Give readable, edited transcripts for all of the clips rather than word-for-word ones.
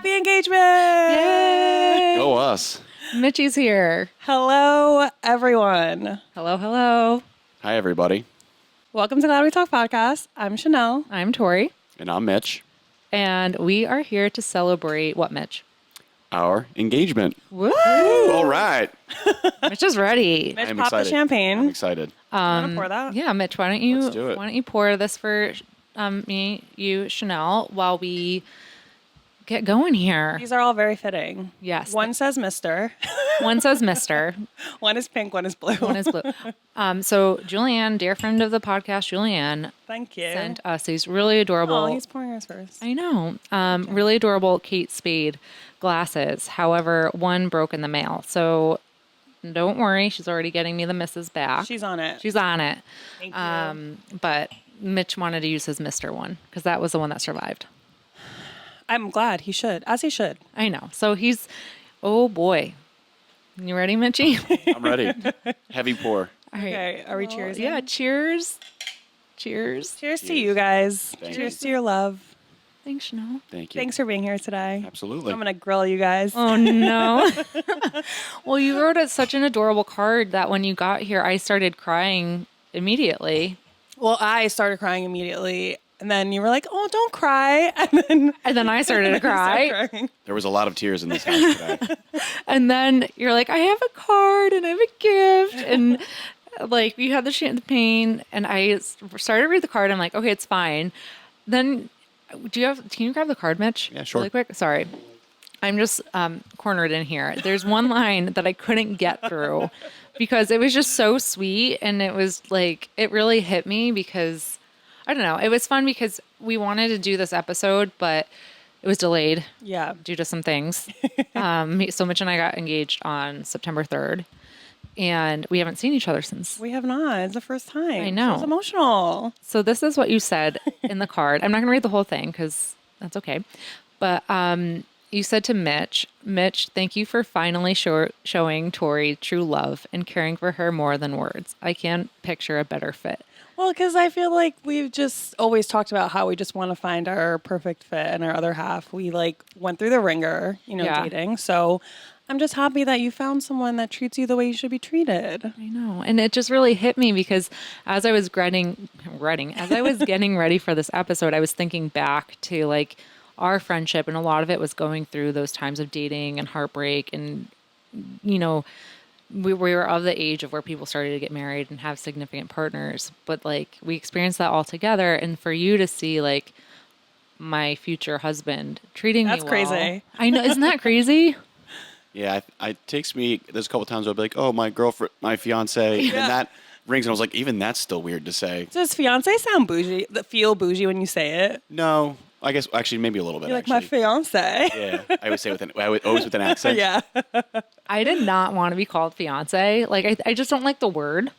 Happy engagement! Yay! Go us. Mitchie's here. Hello, everyone. Hello, hello. Hi, everybody. Welcome to Glad We Talk podcast. I'm Chanel. I'm Tori, And I'm Mitch. and we are here to celebrate what, Mitch? Our engagement. Woo! Woo, all right. Mitch is ready. Mitch, I'm pop excited. the champagne. I'm excited. You want to pour that? Yeah, Mitch, why don't you Let's do it. pour this for me, you, Chanel, while we get going here? These are all very fitting. Yes. One says Mr. One says Mister, One is pink, one is blue. one is blue. So Julianne, dear friend of the podcast, Julianne, Thank you. sent us these really adorable. Oh, he's pouring ours first. I know. Really adorable Kate Spade glasses. However, one broke in the mail. So don't worry. She's already getting me the misses back. She's on it. She's on it. Thank you. But Mitch wanted to use his Mr. one because that was the one that survived. I'm glad he should, as he should. I know. So he's, oh boy. You ready, Mitchie? I'm ready. Heavy pour. All right. Okay, are we cheers? Yeah, cheers. Cheers. Cheers to you guys. Thank Cheers you. to your love. Thanks, Chanel. Thank you. Thanks for being here today. Absolutely. I'm going to grill you guys. Oh, no. Well, you wrote us such an adorable card that when you got here, I started crying immediately. Well, I started crying immediately, and then you were like, "Oh, don't cry," And then I started to cry. started crying. There was a lot of tears in this house today. And then you're like, I have a card and I have a gift. And like, you had the champagne. And I started to read the card. I'm like, okay, it's fine. Then, can you grab the card, Mitch? Yeah, sure. Really quick. Sorry. I'm just cornered in here. There's one line that I couldn't get through because it was just so sweet. And it was like, it really hit me because, I don't know. It was fun because we wanted to do this episode, but it was delayed Yeah. due to some things. So Mitch and I got engaged on September 3rd, and we haven't seen each other since. We have not. It's the first time. I know. So it's emotional. So this is what you said in the card. I'm not going to read the whole thing because that's okay. But you said to Mitch, thank you for finally showing Tori true love and caring for her more than words. I can't picture a better fit. Well, because I feel like we've just always talked about how we just want to find our perfect fit and our other half. We like went through the ringer, Yeah. dating. So I'm just happy that you found someone that treats you the way you should be treated. I know. And it just really hit me because as I was getting ready for this episode, I was thinking back to like our friendship, and a lot of it was going through those times of dating and heartbreak. And, we were of the age of where people started to get married and have significant partners, but like we experienced that all together. And for you to see like my future husband treating That's me well, crazy. I know. Isn't that crazy? Yeah, it takes me, there's a couple times I'll be like, oh, my girlfriend, my fiance, Yeah. and that rings, and I was like, even that's still weird to say. Does fiance sound bougie? Feel bougie when you say it? No, I guess, actually, maybe a little bit, You're like, actually. my fiance. Yeah, I would say always with an accent. Yeah. I did not want to be called fiance. Like I just don't like the word.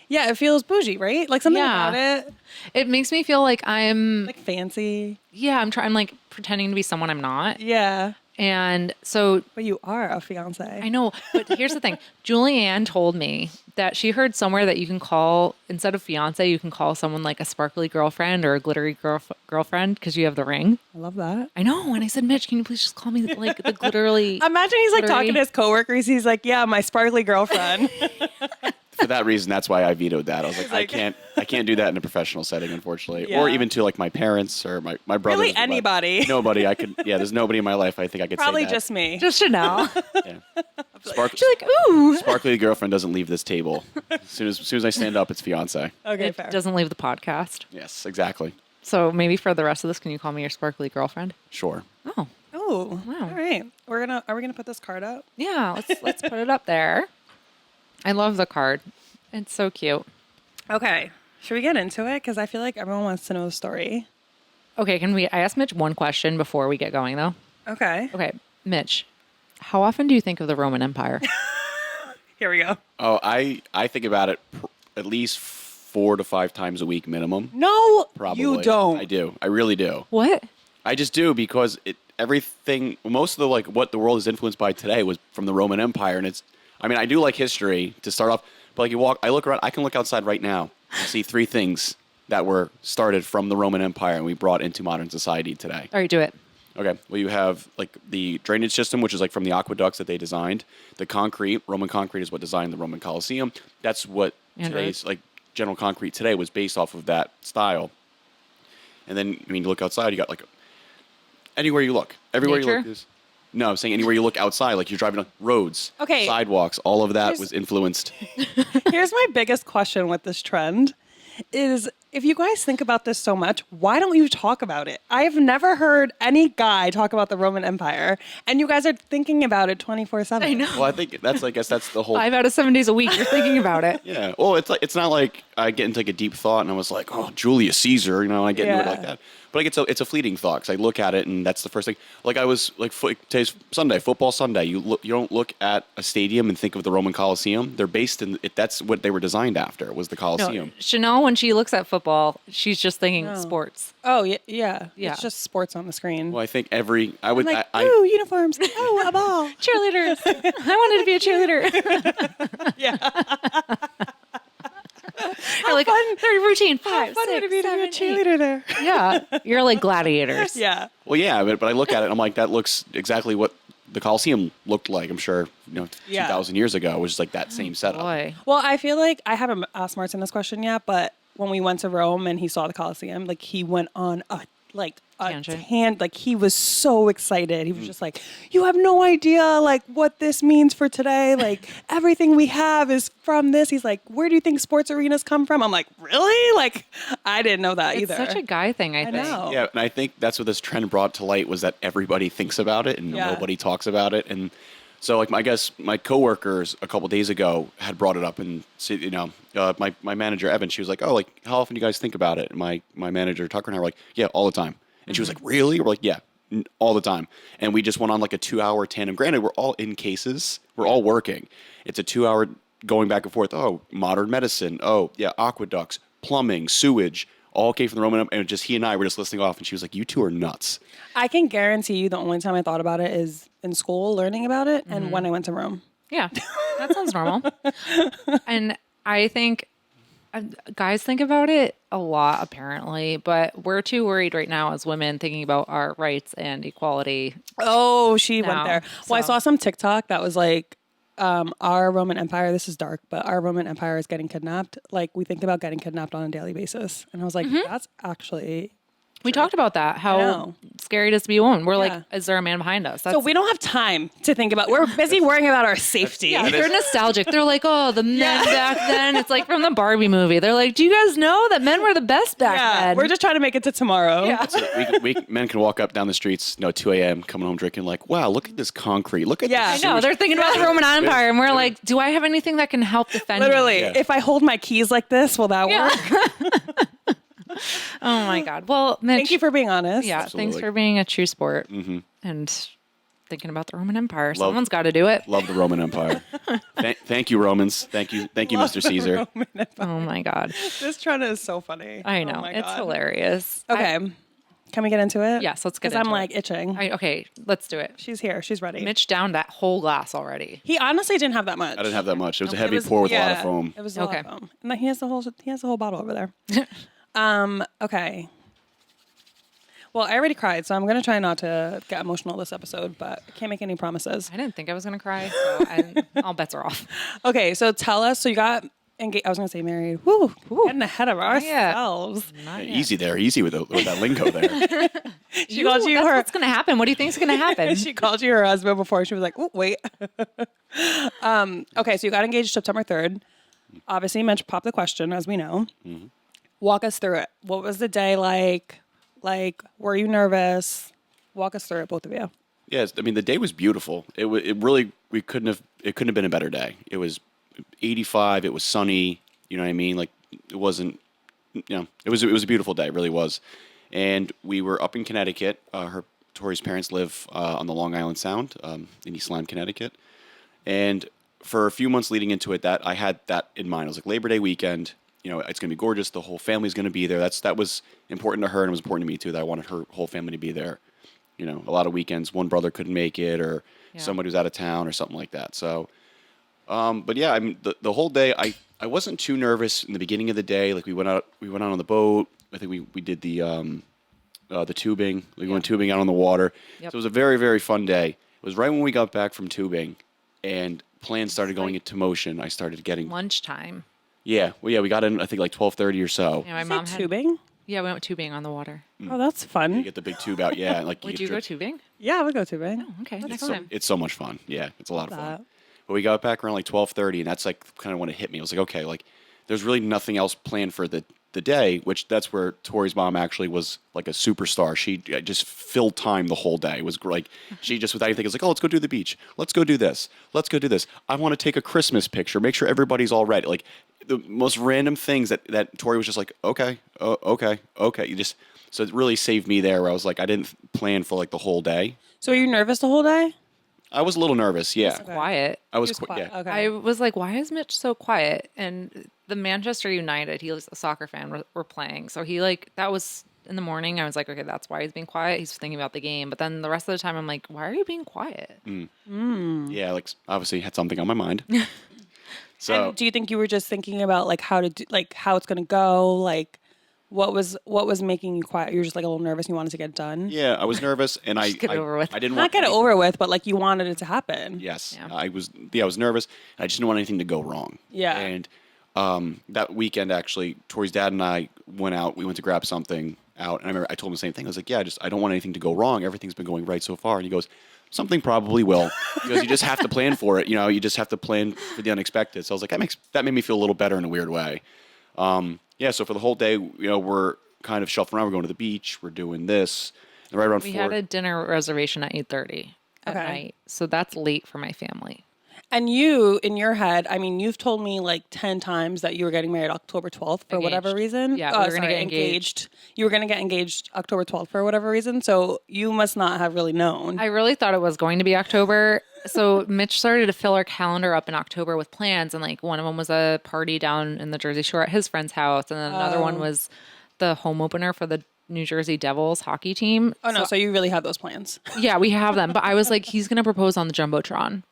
Yeah, it feels bougie, right? Like something Yeah. about it. It makes me feel like I'm Like fancy. I'm like pretending to be someone I'm not. Yeah. And so But you are a fiance. I know, but here's the thing. Julianne told me that she heard somewhere that you can call, instead of fiance, you can call someone like a sparkly girlfriend or a glittery girlfriend because you have the ring. I love that. I know. And I said, Mitch, can you please just call me like the glitterly? Imagine he's like glittery- talking to his coworkers. He's like, yeah, my sparkly girlfriend. For that reason, that's why I vetoed that. I was like, like- I can't do that in a professional setting, unfortunately. Yeah. Or even to like my parents or my brothers. Really but anybody. Nobody. There's nobody in my life I think I could Probably say that. just me. Just Chanel. Yeah. She's like, ooh. Sparkly girlfriend doesn't leave this table. As soon as I stand up, it's fiance. Okay, It fair. doesn't leave the podcast. Yes, exactly. So maybe for the rest of this, can you call me your sparkly girlfriend? Sure. Oh, Oh, Wow. all right. Are we gonna put this card up? yeah. Let's put it up there. I love the card. It's so cute. Okay. Should we get into it? Because I feel like everyone wants to know the story. Okay, I ask Mitch one question before we get going, though? Okay. Okay, Mitch, how often do you think of the Roman Empire? Here we go. Oh, I think about it at least 4 to 5 times a week minimum. No, Probably. you don't. I do. I really do. What? I just do because most of the like what the world is influenced by today was from the Roman Empire, and I do like history to start off, but like I look around, I can look outside right now and see 3 things that were started from the Roman Empire and we brought into modern society today. All right, do it. Okay. Well, you have like the drainage system, which is like from the aqueducts that they designed. The concrete, Roman concrete, is what designed the Roman Colosseum. That's what today's like general concrete today was based off of that style. And then, I mean, you look outside, you got like anywhere you look, everywhere Nature? you look is. No, I'm saying anywhere you look outside, like you're driving on roads, Okay. sidewalks, all of that Here's- was influenced. Here's my biggest question with this trend is if you guys think about this so much, why don't you talk about it? I've never heard any guy talk about the Roman Empire, and you guys are thinking about it 24/7. I know. Well, I think I guess that's the whole. 5 out of 7 days a week, you're thinking about it. Yeah. Well, it's not like I get into like a deep thought and I was like, oh, Julius Caesar, and I get into it Yeah. like that. But like it's a fleeting thought because I look at it and that's the first thing. Like I was like today's Sunday, football Sunday. You don't look at a stadium and think of the Roman Colosseum. They're based in it. That's what they were designed after was the No, Colosseum. Chanel, when she looks at football, she's just thinking sports. Oh, yeah. Yeah. It's just sports on the screen. Well, I think I would. I'm like, I ooh, uniforms. Oh, a ball. Cheerleaders. I wanted to be a cheerleader. Yeah. You're like, fun. their routine, How 5, fun would 6, it be to be a 7, 8. cheerleader there? Yeah, you're like gladiators. Yeah. well, yeah, but I look at it and I'm like, that looks exactly what the Colosseum looked like. I'm sure Yeah. 2,000 years ago it was just like that same setup. Boy. Well, I feel like I haven't asked Martin this question yet, but when we went to Rome and he saw the Colosseum, like he went on a Tangent. like he was so excited. He was just like, "You have no idea like what this means for today. Like everything we have is from this." He's like, "Where do you think sports arenas come from?" I'm like, "Really?" Like I didn't know that It's either. such a guy thing, I think. know. Yeah, and I think that's what this trend brought to light was that everybody thinks about it and Yeah. nobody talks about it. And so, like, I guess my coworkers a couple days ago had brought it up, and my manager Evan, she was like, "Oh, like, how often do you guys think about it?" And my manager Tucker and I were like, "Yeah, all the time." And she was like, "Really?" We're like, "Yeah, all the time." And we just went on like a 2-hour tandem. Granted, we're all in cases, we're all working. It's a 2-hour going back and forth. Oh, modern medicine. Oh, yeah, aqueducts, plumbing, sewage. All came from the Roman Empire, and just he and I were just listing off, and she was like, "You two are nuts." I can guarantee you the only time I thought about it is in school learning about it and when I went to Rome. Yeah, that sounds normal. And I think guys think about it a lot, apparently, but we're too worried right now as women thinking about our rights and equality. Oh, she No, went there. Well, I so- saw some TikTok that was like, our Roman Empire, this is dark, but our Roman Empire is getting kidnapped. Like, we think about getting kidnapped on a daily basis. And I was like, that's actually. We talked about that, how know. scary it is to be a woman. We're Yeah. like, is there a man behind us? That's, So we don't have time to think about. We're busy worrying about our safety. yeah, they're nostalgic. They're like, oh, the men back then. It's like from the Barbie movie. They're like, do you guys know that men were the best back Yeah, then? we're just trying to make it to tomorrow. Yeah. we men can walk up down the streets, 2 a.m. coming home drinking, like, "Wow, look at this concrete. Look at Yeah. this." I know, they're thinking about the Roman Empire, and we're like, do I have anything that can help defend me? Literally, Yeah. if I hold my keys like this, will that Yeah. work? Oh my God. Well, Mitch, Thank you for being honest. yeah, thanks Absolutely. for being a true sport and thinking about the Roman Empire. Love- Someone's got to do it. Love the Roman Empire. Thank you, Romans. Thank you, Mr. Caesar. Oh my God. This trend is so funny. I Oh know. my It's God. hilarious. Okay. Can we get into it? Yes, let's get Because I'm into like it. itching. Okay, let's do it. She's here. She's ready. Mitch downed that whole glass already. He honestly didn't have that much. I didn't have that much. It was a It heavy was- pour with a lot yeah, of foam. It was a lot Okay. of foam. And then he has the whole bottle over there. Okay. Well, I already cried, so I'm gonna try not to get emotional this episode, but I can't make any promises. I didn't think I was going to cry, so all bets are off. Okay, so tell us. So you got engaged. I was gonna say married. Woo, getting ahead of Yeah. ourselves. Not yet. Easy there, easy with that lingo there. She called you That's her. what's going to happen. What do you think is going to happen? She called you her husband before. She was like, "Oh, wait." Okay, so you got engaged September 3rd. Obviously, Mitch popped the question, as we know. Walk us through it. What was the day like? Like, were you nervous? Walk us through it, both of you. Yes, I mean the day was beautiful. It really it couldn't have been a better day. It was 85. It was sunny. You know what I mean? Like it wasn't. It was a beautiful day. It really was. And we were up in Connecticut. Tori's parents live on the Long Island Sound in East Lyme, Connecticut. And for a few months leading into it, that I had that in mind. I was like Labor Day weekend. It's going to be gorgeous. The whole family's going to be there. That was important to her, and it was important to me too. That I wanted her whole family to be there. A lot of weekends, one brother couldn't make it, or somebody was out of town, or something like that. So, but yeah, I mean, the whole day, I wasn't too nervous in the beginning of the day. Like we went out on the boat. I think we did the the tubing. We went tubing out on the water. Yep. So it was a very, very fun day. It was right when we got back from tubing, and plans started going into motion. I started getting Lunchtime. yeah. Well, yeah, we got in I think like 12:30 or so. Yeah, my Is mom it had. tubing? Yeah, we went tubing on the water. Oh, that's You fun. get the big tube out, yeah. And like Would get you go drip- tubing? Yeah, I would go tubing. Okay, That's next So, time. it's so much fun. Yeah, it's a lot of fun. that. But we got back around like 12:30, and that's like kind of when it hit me. I was like, okay, like there's really nothing else planned for the day, which that's where Tori's mom actually was like a superstar. She just filled time the whole day. It was like she just without anything was like, oh, let's go do the beach. Let's go do this. Let's go do this. I want to take a Christmas picture. Make sure everybody's all ready. Like the most random things that Tori was just like, okay, okay. You just so it really saved me there. Where I was like, I didn't plan for like the whole day. So were you nervous the whole day? I was a little nervous. Yeah, Quiet. I was. He was quiet. Yeah. Okay. I was like, why is Mitch so quiet? And the Manchester United, he was a soccer fan, were playing. So he like, that was in the morning. I was like, okay, that's why he's being quiet. He's thinking about the game. But then the rest of the time, I'm like, why are you being quiet? Yeah, like obviously had something on my mind. So And do you think you were just thinking about like how to do, like how it's gonna go? Like what was making you quiet? You were just like a little nervous and you wanted to get it done? yeah, I was nervous, and I get it over with. I didn't Not want get it anything- over with, but like you wanted it to happen. Yes, Yeah. I was nervous. And I just didn't want anything to go wrong. Yeah. And that weekend, actually, Tori's dad and I went out. We went to grab something out, and I remember I told him the same thing. I was like, "Yeah, I don't want anything to go wrong. Everything's been going right so far." And he goes, "Something probably will." He goes, "You just have to plan for it. You know, you just have to plan for the unexpected." So I was like, that made me feel a little better in a weird way. Yeah. So for the whole day, you know, we're kind of shuffling around. We're going to the beach. We're doing this. And right around We 4. had a dinner reservation at 8:30 at Okay. night. So that's late for my family. And you, in your head, I mean, you've told me like 10 times that you were getting married October 12th for whatever Engaged. reason. Yeah, Oh, we were gonna sorry, get engaged. You were going to get engaged October 12th for whatever reason. So you must not have really known. I really thought it was going to be October. So Mitch started to fill our calendar up in October with plans. And like one of them was a party down in the Jersey Shore at his friend's house. And then another one was the home opener for the New Jersey Devils hockey team. Oh, no. So you really have those plans. Yeah, we have them. But I was like, he's going to propose on the Jumbotron.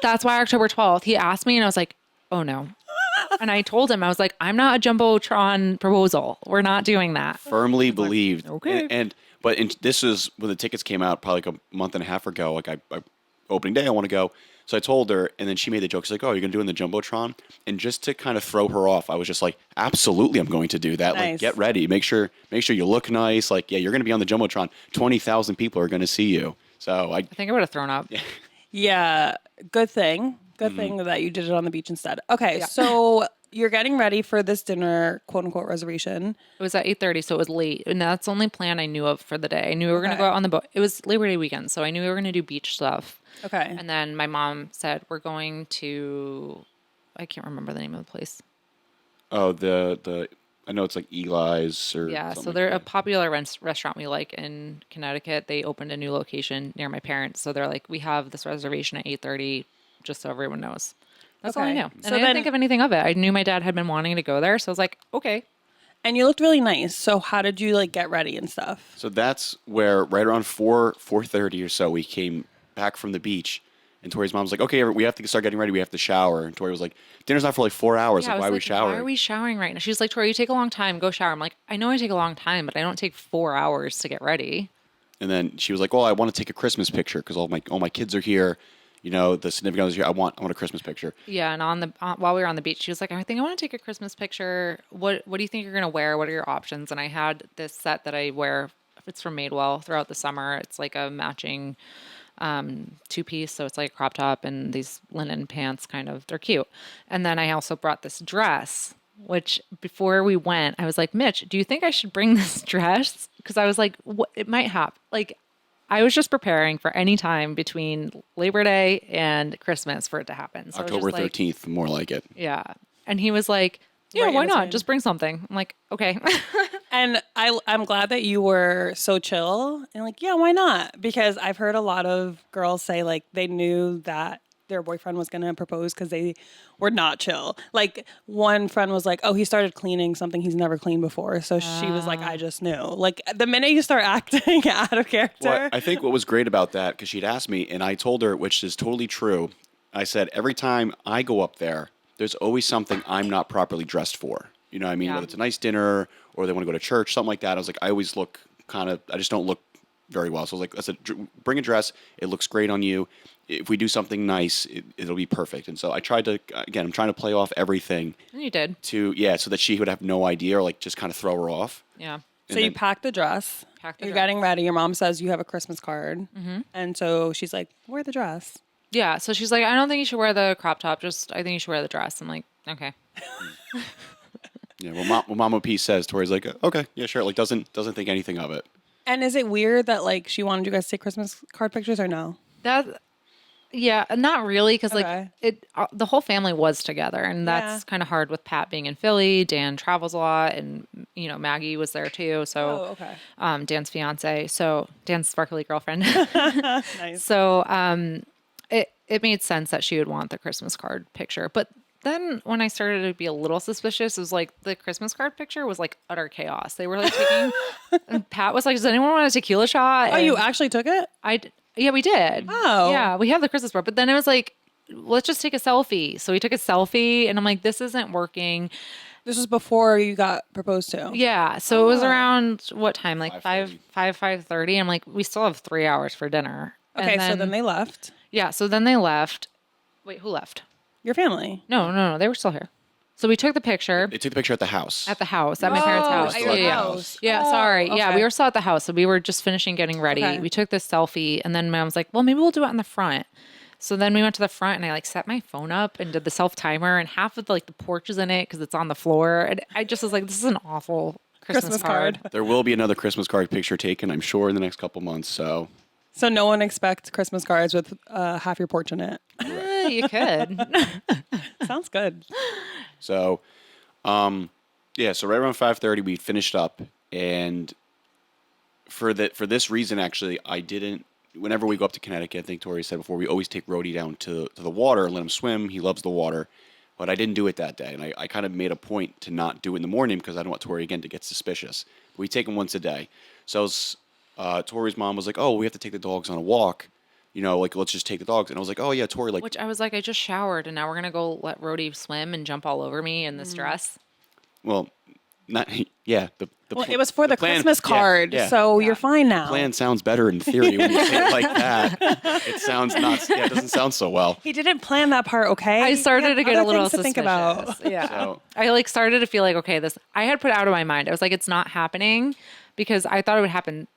That's why October 12th. He asked me and I was like, oh no. And I told him, I was like, I'm not a Jumbotron proposal. We're not doing that. Firmly believed. Okay. But this is when the tickets came out probably like a month and a half ago. Like I opening day, I want to go. So I told her, and then she made the joke. She's like, "Oh, you're gonna do it in the Jumbotron?" And just to kind of throw her off, I was just like, "Absolutely, I'm going to do that. Like, Nice. get ready. Make sure you look nice. Like, yeah, you're gonna be on the Jumbotron. 20,000 people are gonna see you." So I think I would have thrown up. Yeah. Good thing. Good thing that you did it on the beach instead. Okay. So you're getting ready for this dinner, quote unquote, reservation. It was at 8:30, so it was late. And that's the only plan I knew of for the day. I knew we were going to Okay. go out on the boat. It was Labor Day weekend, so I knew we were going to do beach stuff. Okay. And then my mom said, we're going to, I can't remember the name of the place. oh, the I know it's like Eli's or Yeah, something so like they're a that. popular restaurant we like in Connecticut. They opened a new location near my parents. So they're like, we have this reservation at 8:30, just so everyone knows. That's all I Okay. knew. And So I didn't then- think of anything of it. I knew my dad had been wanting to go there. So I was like, okay. And you looked really nice. So how did you like get ready and stuff? So that's where right around 4:30 or so we came back from the beach. And Tori's mom was like, "Okay, we have to start getting ready. We have to shower." And Tori was like, "Dinner's not for like 4 hours. Yeah, I like, was why are we like, showering?" Why are we showering right now? She's like, Tori, you take a long time. Go shower. I'm like, I know I take a long time, but I don't take 4 hours to get ready. And then she was like, "Well, I want to take a Christmas picture because all my kids are here. You know, the significant others are here. I want a Christmas picture." Yeah, and while we were on the beach, she was like, I think I want to take a Christmas picture. What do you think you're gonna wear? What are your options? And I had this set that I wear. It's from Madewell throughout the summer. It's like a matching 2-piece, so it's like a crop top and these linen pants. Kind of, they're cute. And then I also brought this dress. Which before we went, I was like, Mitch, do you think I should bring this dress? Because I was like, what, it might happen. Like, I was just preparing for any time between Labor Day and Christmas for it to happen. So I was October just like, 13th, more like it. yeah. And he was like, yeah, Right in why not? between. Just bring something. I'm like, okay. And I'm glad that you were so chill and like, yeah, why not? Because I've heard a lot of girls say like they knew that their boyfriend was going to propose because they were not chill. Like one friend was like, oh, he started cleaning something he's never cleaned before. So she was like, I just knew. Like the minute you start acting out of character. Well, I think what was great about that, because she'd asked me, and I told her, which is totally true. I said, every time I go up there, there's always something I'm not properly dressed for. You know what I mean? Yeah. Whether it's a nice dinner or they want to go to church, something like that. I was like, I always look I just don't look very well. So I was like, I said, bring a dress. It looks great on you. If we do something nice, it'll be perfect. And so I tried to, again, I'm trying to play off everything And you did. so that she would have no idea or like just kind of throw her off. Yeah. So you pack the dress. Pack the You're dress. getting ready. Your mom says you have a Christmas card. And so she's like, wear the dress. Yeah. So she's like, I don't think you should wear the crop top. I think you should wear the dress. I'm like, okay. Yeah. Well, Mama P says, Tori's like, okay, yeah, sure. Like doesn't think anything of it. And is it weird that like she wanted you guys to take Christmas card pictures or no? Yeah, not really, because Okay. like the whole family was together, and that's kind of hard with Pat being in Philly. Dan travels a lot, and Maggie was there too. So, okay. Dan's fiance, so Dan's sparkly girlfriend. Nice. So, it made sense that she would want the Christmas card picture, but. Then when I started to be a little suspicious, it was like the Christmas card picture was like utter chaos. They were like taking, and Pat was like, "Does anyone want a tequila shot?" Oh, you actually took it? Yeah, we did. Oh. Yeah, we have the Christmas board. But then it was like, let's just take a selfie. So we took a selfie, and I'm like, this isn't working. This was before you got proposed to. Yeah. So it was around what time? Like 5:30. 5:30. I'm like, we still have 3 hours for dinner. Okay, And so then they left. Yeah. So then they left. Wait, who left? Your family. No. They were still here. So we took the picture They took the picture at the house. at my parents' house. at your yeah. house. Yeah, Oh, sorry. Yeah, okay. we were still at the house. So we were just finishing getting ready. Okay. We took this selfie, and then Mom was like, well, maybe we'll do it on the front. So then we went to the front, and I like set my phone up and did the self timer, and half of the porch is in it because it's on the floor. And I just was like, this is an awful Christmas card. There will be another Christmas card picture taken, I'm sure, in the next couple months. So So no one expects Christmas cards with half your porch in it. You could. Sounds good. So, yeah. So right around 5:30, we finished up, and for this reason, actually, I didn't. Whenever we go up to Connecticut, I think Tori said before, we always take Rhodey down to the water and let him swim. He loves the water, but I didn't do it that day, and I kind of made a point to not do it in the morning because I don't want Tori again to get suspicious. We take him once a day. So Tori's mom was like, "Oh, we have to take the dogs on a walk." Like, let's just take the dogs. And I was like, oh, yeah, Tori, like... Which I was like, I just showered, and now we're going to go let Rhodey swim and jump all over me in this dress. Well, not... Yeah. It was for the plan- Christmas card, yeah. so you're fine now. Plan sounds better in theory when you say it like that. It sounds not... Yeah, it doesn't sound so well. He didn't plan that part, okay? I started to get a Other little things to think about. suspicious. Yeah. So- I started to feel like, okay, I had put out of my mind. I was like, it's not happening because I thought it would happen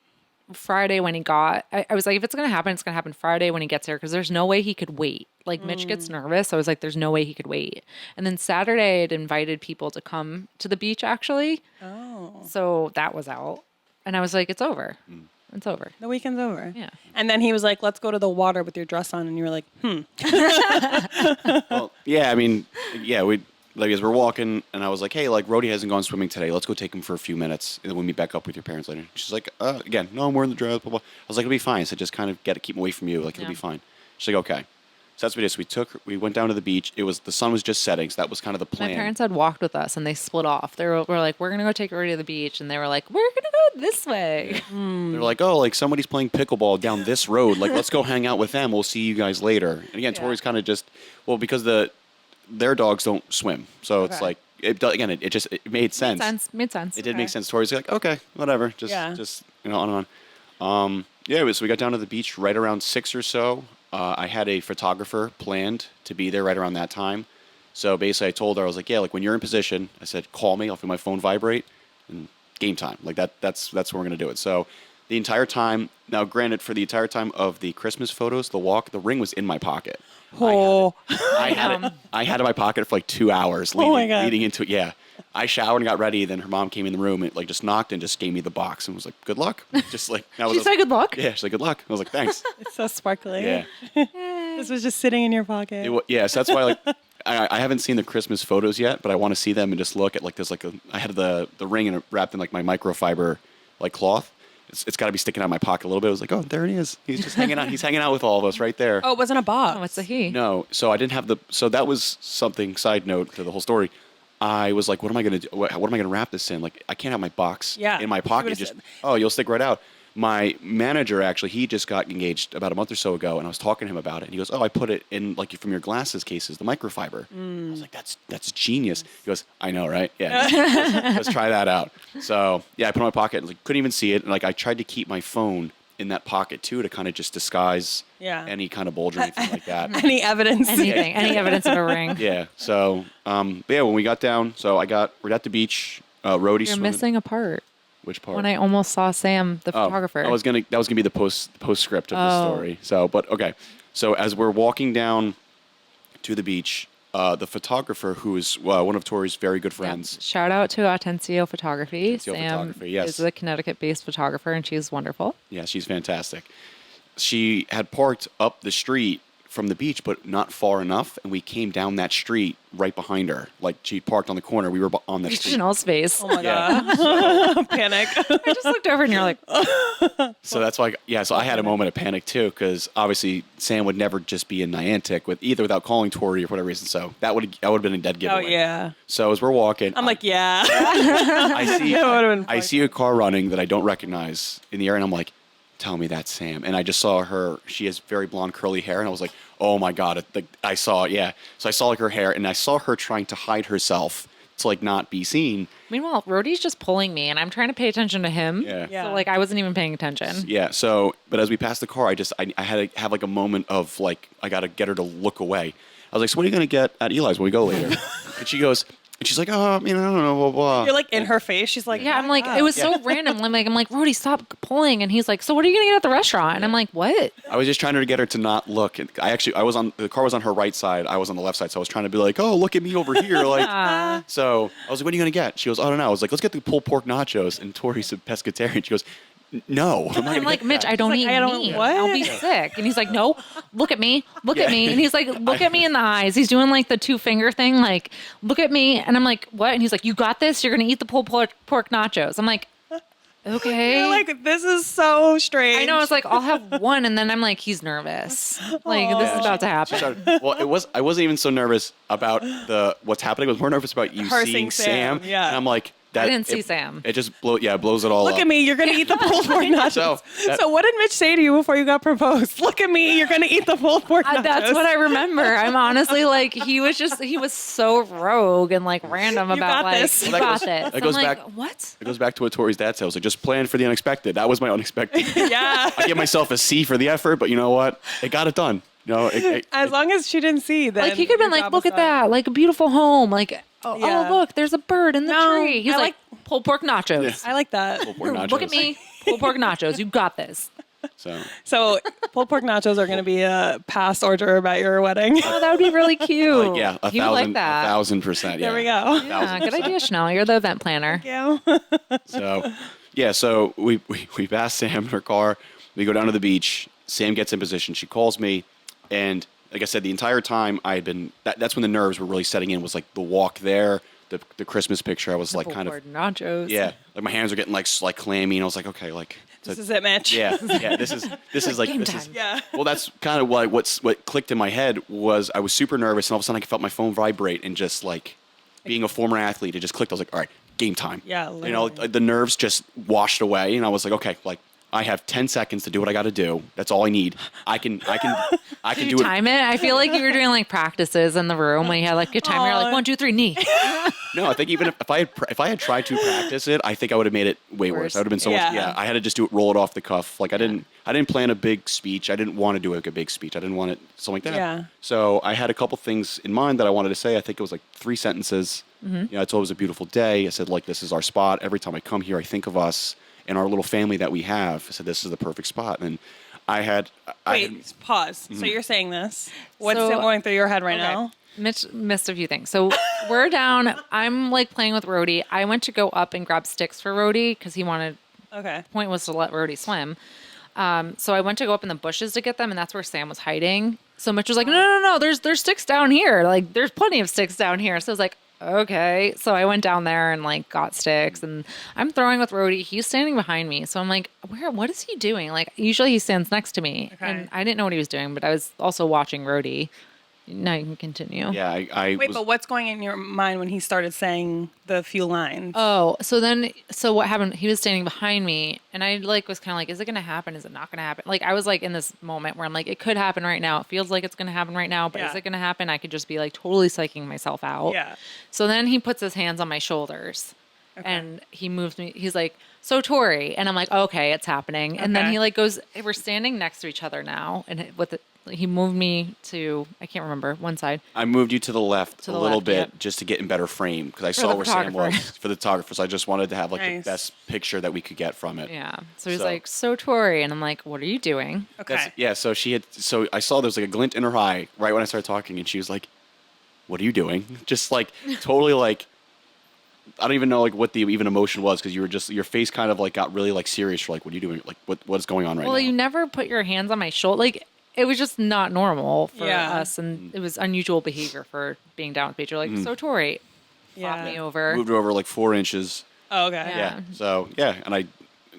Friday when he got, I was like, if it's going to happen, it's going to happen Friday when he gets here because there's no way he could wait. Like Mitch gets nervous. So I was like, there's no way he could wait. And then Saturday I had invited people to come to the beach actually. Oh. So that was out. And I was like, it's over. It's over. The weekend's over. Yeah. And then he was like, let's go to the water with your dress on. And you were like, Well, yeah, I mean, yeah, as we're walking, and I was like, hey, like, Rhodey hasn't gone swimming today. Let's go take him for a few minutes, and then we'll meet back up with your parents later. She's like, again, no, I'm wearing the dress, blah, blah. I was like, it'll be fine. So just kind of keep him away from you. Like, it'll be fine. She's like, okay. So that's what we did. So we went down to the beach. The sun was just setting, so that was kind of the plan. My parents had walked with us and they split off. They were like, we're going to go take Rhodey to the beach. And they were like, we're going to go this way. They're like, oh, like somebody's playing pickleball down this road. Like, let's go hang out with them. We'll see you guys later. And again, Tori's kind of just, because their dogs don't swim. So it's like, it made sense. Made sense. It did make sense. Tori's like, okay, whatever. Just on and on. So we got down to the beach right around 6 or so. I had a photographer planned to be there right around that time. So basically I told her, I was like, yeah, like when you're in position, I said, call me. I'll feel my phone vibrate and game time. Like that's when we're going to do it. So the entire time, now granted, for the entire time of the Christmas photos, the walk, the ring was in my pocket. oh. I had it in my pocket for like 2 hours leading into it. Yeah. I showered and got ready. Then her mom came in the room and just knocked and just gave me the box and was like, good luck. Just like, She said good luck? Yeah. She's like, good luck. I was like, thanks. It's so sparkly. Yeah. This was just sitting in your pocket. So that's why I haven't seen the Christmas photos yet, but I want to see them and just look at there's I had the ring and wrapped in my microfiber cloth. It's got to be sticking out of my pocket a little bit. I was like, oh, there it is. He's just hanging out. He's hanging out with all of us right there. Oh, it wasn't a box. Oh, it's a he. No, so I didn't have so that was something, side note to the whole story. I was like, what am I going to do? What am I going to wrap this in? Like, I can't have my box in my pocket. would've Just, said. you'll stick right out. my manager, actually, he just got engaged about a month or so ago, and I was talking to him about it. And he goes, "Oh, I put it in like from your glasses cases, the microfiber." I was like, "That's genius." He goes, "I know, right? Yeah, let's try that out." So yeah, I put it in my pocket, and like couldn't even see it. And like I tried to keep my phone in that pocket too to kind of just disguise any kind of bulge or anything like that. Any evidence? Anything, any evidence of a ring. Yeah. So but yeah, when we got down, we're at the beach. Rhodey You're swimming. missing a part. Which part? When I almost saw Sam, the photographer. That was gonna be the postscript of the story. So, but okay. So as we're walking down to the beach, the photographer, who is one of Tori's very good friends. Yeah. Shout out to Atencio Photography. Atencio Sam Photography, yes. is a Connecticut-based photographer, and she's wonderful. Yeah, she's fantastic. She had parked up the street from the beach, but not far enough, and we came down that street right behind her. Like she parked on the corner. We were on the street. Janelle's face. Oh my god! Panic. I just looked over and you're like, So that's why, so I had a moment of panic too, because obviously Sam would never just be in Niantic without calling Tori or for whatever reason. So that would have been a dead Oh giveaway. yeah. So as we're walking, I'm like, yeah. I see a car running that I don't recognize in the air, and I'm like, tell me that's Sam. And I just saw her. She has very blonde curly hair, and I was like, oh my god! I saw it. Yeah. So I saw like her hair, and I saw her trying to hide herself to like not be seen. meanwhile, Rhodey's just pulling me, and I'm trying to pay attention to him. Yeah. So like I wasn't even paying attention. Yeah. So, but as we passed the car, I had to have like a moment of like I got to get her to look away. I was like, so what are you gonna get at Eli's when we go later? And she goes. And she's like, I don't know, blah, blah. You're like in her face. She's like, Yeah, I'm like, it was so random. I'm like, Rhodey, stop pulling. And he's like, so what are you gonna get at the restaurant? And I'm like, what? I was just trying to get her to not look. And the car was on her right side. I was on the left side. So I was trying to be like, oh, look at me over here. Like, so I was like, what are you going to get? She goes, I don't know. I was like, let's get the pulled pork nachos. And Tori's a pescatarian. She goes, no. I'm like, Mitch, I don't eat meat. what? I'll be sick. And he's like, no, look at me. Look at me. And he's like, look at me in the eyes. He's doing like the 2-finger thing. Like, look at me. And I'm like, what? And he's like, you got this? You're going to eat the pulled pork nachos. I'm like, okay. You're like, this is so strange. I know. It's like, I'll have one. And then I'm like, he's nervous. Like, this is about to happen. Well, I wasn't even so nervous about what's happening. I was more nervous about you Her seeing Sam. Sam. Yeah. And I'm like, I didn't see Sam. It just blows it all up. Look at me. You're going to eat the pulled pork nachos. So what did Mitch say to you before you got proposed? Look at me. You're going to eat the pulled pork nachos. That's what I remember. I'm honestly like, he was so rogue and like random about got like, this. you Well, got this. that goes I'm like, back- what? It goes back to what Tori's dad said. I was like, just plan for the unexpected. That was my unexpected. Yeah. I give myself a C for the effort, but you know what? It got it done. You know, As long as she didn't see, then Like he could have been your like, job look was at done. that, like a beautiful home. Like, oh, Yeah. look, there's a bird in the No, tree. He's I like, pulled pork nachos. I like that. pulled pork nachos. Look at me, pulled pork nachos. You got this. So pulled pork nachos are going to be a past order at your wedding. Oh, that would be really cute. Like, yeah, he would like that. 1,000%. Yeah. There we go. Yeah, good idea, Chanel. You're the event planner. Yeah. So, yeah, so we pass Sam in her car. We go down to the beach. Sam gets in position. She calls me, and like I said, the entire time I had been. That's when the nerves were really setting in. Was like the walk there, the Christmas picture. I was like Pulled kind of pork nachos. yeah, like my hands are getting like clammy, and I was like, okay, like This is it, Mitch. yeah, this is like Game this time. is Yeah. well, that's kind of what clicked in my head was I was super nervous, and all of a sudden I felt my phone vibrate, and just like being a former athlete, it just clicked. I was like, all right, game time. Yeah, you know, literally. the nerves just washed away, and I was like, okay, like I have 10 seconds to do what I got to do. That's all I need. I can Did you do it. time it? I feel like you were doing like practices in the room when you had like your timer, like 1, 2, 3, knee. No, I think even if I had tried to practice it, I think I would have made it way worse. I would have been so much. Yeah. Yeah, I had to just roll it off the cuff. Like I didn't plan a big speech. I didn't want to do like a big speech. I didn't want it something like that. Yeah. So I had a couple things in mind that I wanted to say. I think it was like 3 sentences. You know, I told it was a beautiful day. I said like this is our spot. Every time I come here, I think of us and our little family that we have. I said this is the perfect spot. And Wait, pause. So you're saying this. What's So- going through your head right Okay. now? Mitch missed a few things. So we're down. I'm like playing with Rhodey. I went to go up and grab sticks for Rhodey because he wanted. Okay. Point was to let Rhodey swim. So I went to go up in the bushes to get them, and that's where Sam was hiding. So Mitch was like, no. There's sticks down here. Like there's plenty of sticks down here. So I was like, okay. So I went down there and like got sticks, and I'm throwing with Rhodey. He's standing behind me. So I'm like, what is he doing? Like usually he stands next to me, Okay. and I didn't know what he was doing, but I was also watching Rhodey. Now you can continue. Yeah, I Wait, was, but what's going in your mind when he started saying the few lines? Oh, so what happened? He was standing behind me, and I like was kind of like, is it going to happen? Is it not going to happen? Like I was like in this moment where I'm like, it could happen right now. It feels like it's going to happen right now, but is Yeah. it going to happen? I could just be like totally psyching myself out. Yeah. So then he puts his hands on my shoulders, and he moves me. He's like, so Tori, and I'm like, okay, it's happening. And then Okay. he like goes, we're standing next to each other now, and he moved me to, I can't remember, one side. I moved you to the left To a the little left, bit yep. just to get in better frame because I For saw the where Sam was photographer. for the photographers. I just wanted to have like Nice. the best picture that we could get from it. Yeah. So he's So- like, so Tori, and I'm like, what are you doing? Okay. Yeah, so I saw there was like a glint in her eye right when I started talking, and she was like, "What are you doing?" Just like totally like, I don't even know like what the even emotion was because you were just your face kind of like got really like serious. For like, what are you doing? Like, what's going on right now? Well, you never put your hands on my shoulder. Like, it was just not normal for Yeah. us, and it was unusual behavior for being down with Paige. You're like, Mm-hmm. so Tori, flop Yeah. me over. Moved her over like 4 inches. Oh, okay. Yeah. Yeah. So yeah, and I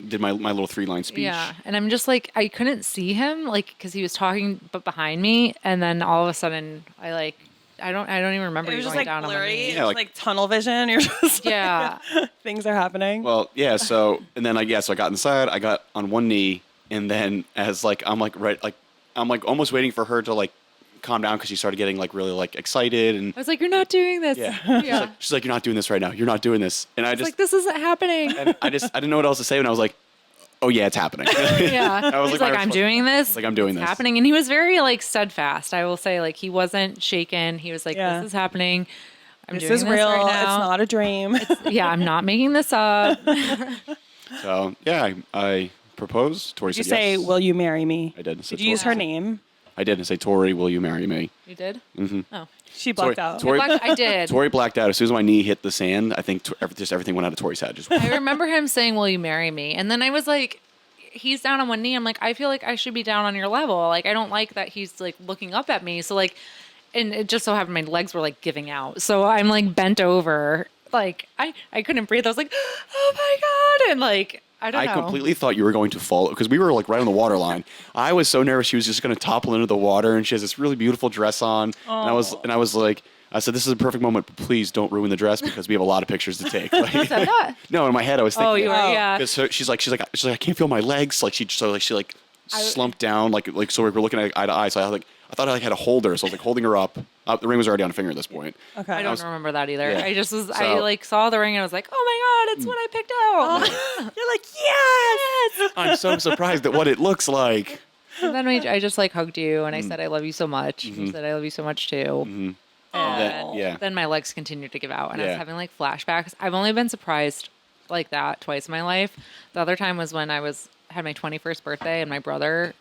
did my little 3-line speech. Yeah, and I'm just like, I couldn't see him, like, because he was talking, but behind me, and then all of a sudden, I don't even remember It you was just going like down on my blurry. knee. It Yeah, was like- like tunnel vision. You're just like, Yeah. things are happening. Well, yeah. So and then so I got inside. I got on one knee, and then as like I'm like almost waiting for her to like calm down because she started getting like really like excited and I was like, you're not doing this. yeah. Yeah. She's like, you're not doing this right now. You're not doing this. And I It's just like, this isn't happening. and I didn't know what else to say, and I was like, oh yeah, it's happening. Yeah. That was He's like like, my I'm response. doing this. Like, I'm doing It's this. happening. And he was very like steadfast. I will say, like, he wasn't shaken. He was like, Yeah. this is happening. I'm This doing is real. Right It's now. not a dream. Yeah, I'm not making this up. So yeah, I proposed. Tori Did you said say, yes. "Will you marry me"? I did. I said Did you use Tori. her name? I did. I say, Tori, will you marry me? You did? Mm-hmm. Oh. She blacked Tori- out. Tori- I did. Tori blacked out as soon as my knee hit the sand. I think just everything went out of Tori's head. Just I remember him saying, will you marry me? And then I was like, he's down on one knee. I'm like, I feel like I should be down on your level. Like, I don't like that he's like looking up at me. So like, and it just so happened my legs were like giving out. So I'm like bent over. Like I couldn't breathe. I was like, oh my God. And like, I don't know. I completely thought you were going to fall because we were like right on the water line. I was so nervous she was just going to topple into the water, and she has this really beautiful dress on. And I was like, I said, this is a perfect moment, but please don't ruin the dress because we have a lot of pictures to take. Like, said that? no, in my head I was thinking. Oh, you were, that. yeah. 'Cause she's like, I can't feel my legs. Like she slumped down, like so we were looking at eye to eye. So I thought I like had to hold her, so I was like holding her up. The ring was already on a finger at this point. Okay. I don't remember that either. Yeah. I just was, I So- like saw the ring and I was like, oh my God, it's what I picked out. You're like, yes. I'm so surprised at what it looks like. And then I just like hugged you and I said, I love you so much. You said, I love you so much too. And Then- yeah. then my legs continued to give out and I was Yeah. having like flashbacks. I've only been surprised like that twice in my life. The other time was when I had my 21st birthday and my brother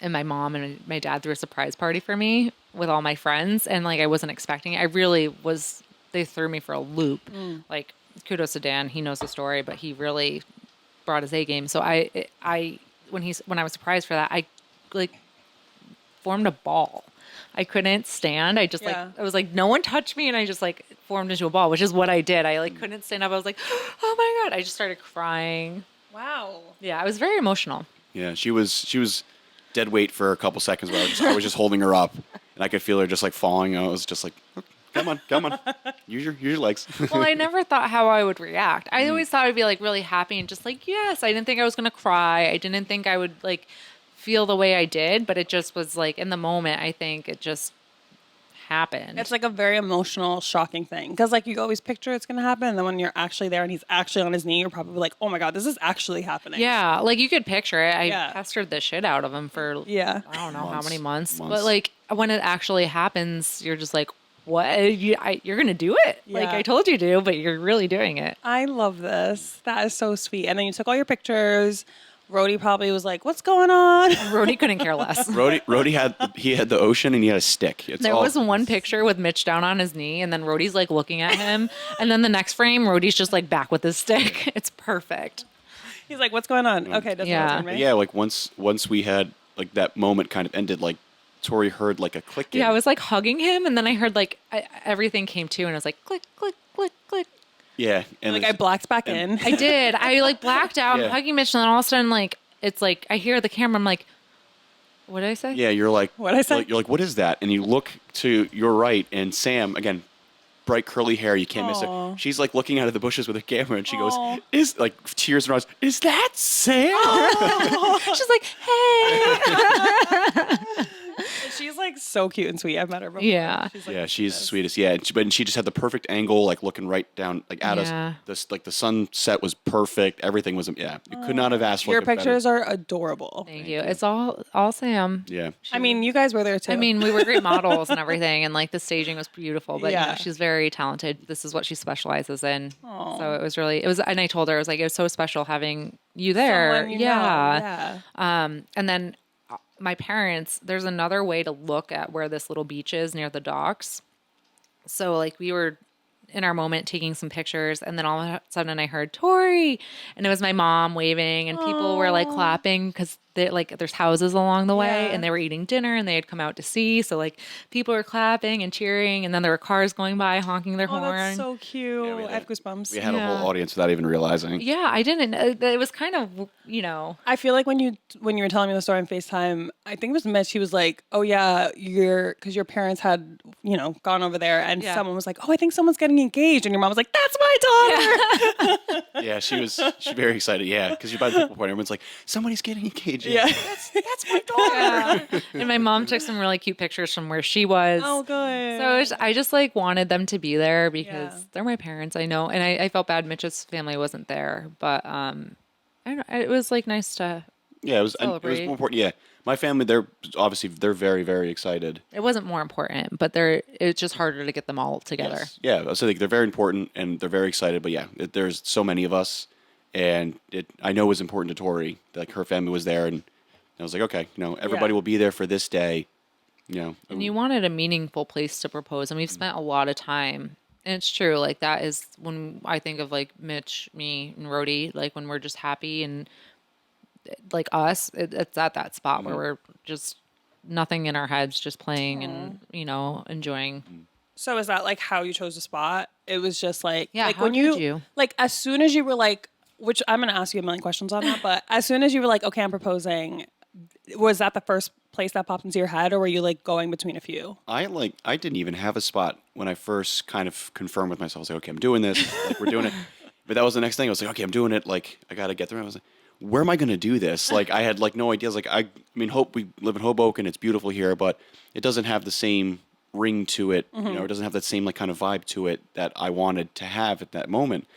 and my mom and my dad threw a surprise party for me with all my friends. And like, I wasn't expecting it. I really was, they threw me for a loop. Like kudos to Dan. He knows the story, but he really brought his A game. So when I was surprised for that, I like formed a ball. I couldn't stand. I just Yeah. like, I was like, no one touched me. And I just like formed into a ball, which is what I did. I like couldn't stand up. I was like, oh my God. I just started crying. Wow. Yeah. I was very emotional. Yeah, she was dead weight for a couple seconds, but I was just holding her up, and I could feel her just like falling. And I was just like, come on, use your legs. Well, I never thought how I would react. I always thought I'd be like really happy and just like, yes. I didn't think I was going to cry. I didn't think I would like feel the way I did, but it just was like in the moment, I think it just happened. It's like a very emotional, shocking thing because like you always picture it's gonna happen, and then when you're actually there and he's actually on his knee, you're probably like, oh my God, this is actually happening. yeah, like you could picture it. I Yeah. pestered the shit out of him for Yeah. I don't know how many months. Months. But like when it actually happens, you're just like, what? You're gonna do it? Like Yeah. I told you to, but you're really doing it. I love this. That is so sweet. And then you took all your pictures. Rhodey probably was like, what's going on? Rhodey couldn't care less. Rhodey had the ocean and he had a stick. It's There all, was one picture with Mitch down on his knee, and then Rhodey's like looking at him, and then the next frame, Rhodey's just like back with his stick. It's perfect. He's like, what's going on? Okay, doesn't Yeah. answer me. Yeah, like once we had like that moment kind of ended, like Tori heard like a clicking. Yeah, I was like hugging him, and then I heard like everything came to, and I was like click, click, click, click. Yeah, and Like I blacked back in. I did. I like blacked out. Yeah. I'm hugging Mitch, and then all of a sudden, like it's like I hear the camera. I'm like, What did I say? Yeah, you're like, What'd I say? You're like, what is that? And you look to your right, and Sam, again, bright curly hair, you can't miss Aw. it. She's like looking out of the bushes with a camera, and she goes, Aw. "Is like tears in her eyes? Is that Sam?" She's like, hey. She's like so cute and sweet. I've met her before. Yeah. She's, like, Yeah, the she's the cutest. sweetest. Yeah, but she just had the perfect angle, like looking right down, like at Yeah. us. This like the sunset was perfect. Everything was you could not have asked for Your like, a better- pictures are adorable. Thank you. It's all Sam. Yeah, I mean, you guys were there too. I mean, we were great models and everything, and like the staging was beautiful. But Yeah. she's very talented. This is what she specializes in. Aw. So it was, and I told her, I was like, it was so special having you there. Someone you know, yeah. yeah. And then my parents, there's another way to look at where this little beach is near the docks. So like we were in our moment taking some pictures, and then all of a sudden I heard Tori, and it was my mom waving, and people were like clapping because there's houses along the way, Yeah. and they were eating dinner, and they had come out to see. So like people were clapping and cheering, and then there were cars going by honking their Oh, horn. that's so cute. Yeah, we I have goosebumps. we had a Yeah. whole audience without even realizing. Yeah, I didn't. It was kind of, I feel like when you were telling me the story on FaceTime, I think it was Mitch. He was like, "Oh yeah, because your parents had gone over there, and Yeah. someone was like, oh, I think someone's getting engaged,' and your mom was like, that's my daughter." Yeah, she's very excited. Yeah, because you're by the people point, everyone's like, somebody's getting engaged. Yeah. That's my daughter. yeah. And my mom took some really cute pictures from where she was. Oh, good. So I just like wanted them to be there because Yeah. they're my parents, I know, and I felt bad Mitch's family wasn't there, but I don't know, it was like nice to. Yeah, it was Celebrate. more important. Yeah, my family, they're very, very excited. It wasn't more important, but it's just harder to get them all together. Yes. Yeah, so they're very important and they're very excited. But yeah, there's so many of us, and I know it was important to Tori. Like her family was there, and I was like, okay, everybody Yeah. will be there for this day. And you wanted a meaningful place to propose, and we've spent a lot of time. And it's true, like that is when I think of like Mitch, me, and Rhodey, like when we're just happy and like us, it's at that spot where we're just nothing in our heads, just playing and enjoying. So is that like how you chose the spot? It was just like, Yeah, like how when did you? like as soon as you were like, which I'm gonna ask you a million questions on that, but as soon as you were like, okay, I'm proposing, was that the first place that popped into your head, or were you like going between a few? I didn't even have a spot when I first kind of confirmed with myself. I was like, okay, I'm doing this. Like we're doing it. But that was the next thing. I was like, okay, I'm doing it. Like I got to get through it. I was like, where am I going to do this? Like I had like no idea. I was like, I mean, we live in Hoboken. It's beautiful here, but it doesn't have the same ring to it. It doesn't have that same like kind of vibe to it that I wanted to have at that moment.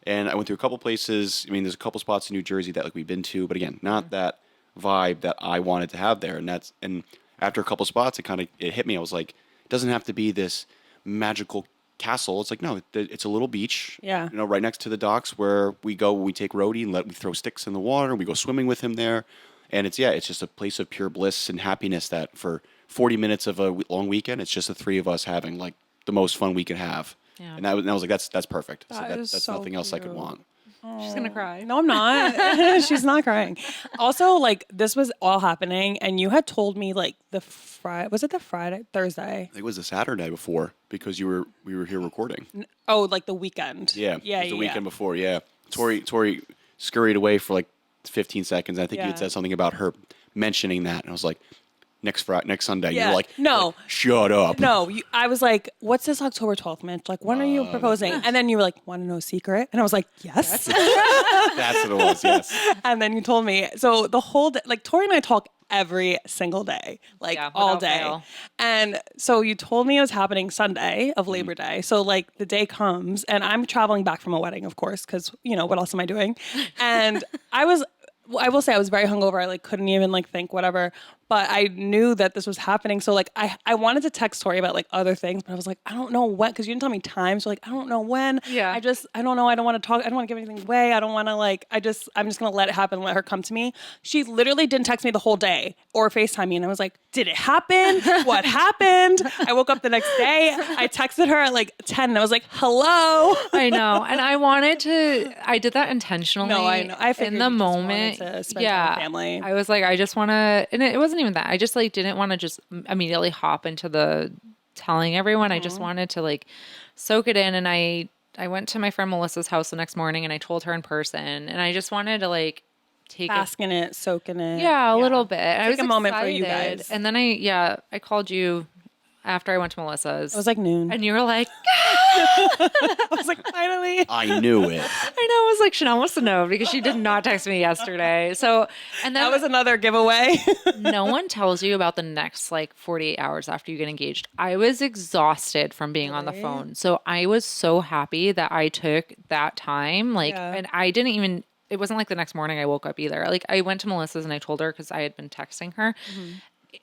And I went through a couple places. I mean, there's a couple spots in New Jersey that like we've been to, but again, not that vibe that I wanted to have there. And after a couple spots, it hit me. I was like, it doesn't have to be this magical castle. It's like, no, it's a little beach. Yeah. Right next to the docks where we take Rhodey and we throw sticks in the water. We go swimming with him there. And it's just a place of pure bliss and happiness that for 40 minutes of a long weekend, it's just the three of us having like the most fun we can have. Yeah. And I was like, that's perfect. That is That's so nothing else I could cute. want. She's gonna cry. No, I'm not. She's not crying. Also, like this was all happening, and you had told me like Thursday? I think it was the Saturday before because we were here recording. Oh, like the weekend. Yeah, Yeah. it was the weekend before. Yeah, Tori scurried away for like 15 seconds. I think you Yeah. had said something about her mentioning that, and I was like, next Sunday. Yeah. You're like, No. like, shut up. No, I was like, what's this October 12th, Mitch? Like, when are you proposing? And then you were like, want to know a secret? And I was like, yes. That's what it was. Yes. And then you told me. So the whole day, like Tori and I talk every single day, like Yeah, all without day. fail. And so you told me it was happening Sunday of Labor Day. So like the day comes and I'm traveling back from a wedding, of course, because, what else am I doing? And I will say I was very hungover. I like couldn't even like think whatever, but I knew that this was happening. So like I wanted to text Tori about like other things, but I was like, I don't know when, because you didn't tell me time. So like, I don't know when. Yeah. I don't know. I don't want to talk. I don't want to give anything away. I don't want to like, I'm just going to let it happen. Let her come to me. She literally didn't text me the whole day or FaceTime me. And I was like, did it happen? What happened? I woke up the next day. I texted her at like 10 and I was like, hello. I know, and I did that intentionally. No, I know. I figured in the you just wanted moment, to spend time with family. I was like, I just want to, and it wasn't even that. I just like didn't want to just immediately hop into the telling everyone. I just wanted to like soak it in, and I went to my friend Melissa's house the next morning, and I told her in person, and I just wanted to like take Bask in it, soak in it. a little bit. I was a moment for you excited. guys. And then I called you after I went to Melissa's. It was like noon. And you were like, I was like, finally. I knew it. I know. I was like, Chanel must have known because she did not text me yesterday. So, and then That was another giveaway. no one tells you about the next like 48 hours after you get engaged. I was exhausted from being on the phone. So I was so happy that I took that time. Like, and I didn't even, it wasn't like the next morning I woke up either. Like I went to Melissa's and I told her because I had been texting her.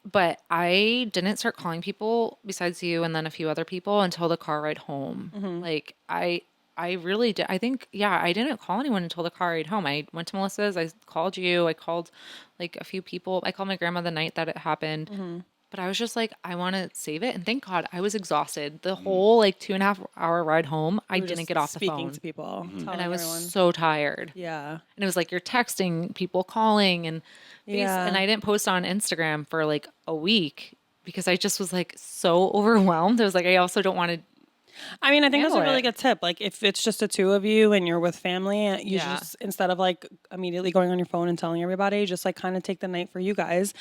But I didn't start calling people besides you and then a few other people until the car ride home. Like I really did. I think, I didn't call anyone until the car ride home. I went to Melissa's. I called you. I called like a few people. I called my grandma the night that it happened. But I was just like, I want to save it. And thank God I was exhausted. The whole like 2.5 hour ride home, I didn't get off the phone. Speaking to people. And I was so tired. Yeah. And it was like you're texting people, calling, and and I didn't post on Instagram for like a week because I just was like so overwhelmed. I was like, I also don't want to. I mean, I think that's a handle really it. good tip. Like, if it's just the two of you and you're with family, you Yeah. just, instead of like immediately going on your phone and telling everybody, just like kind of take the night for you guys.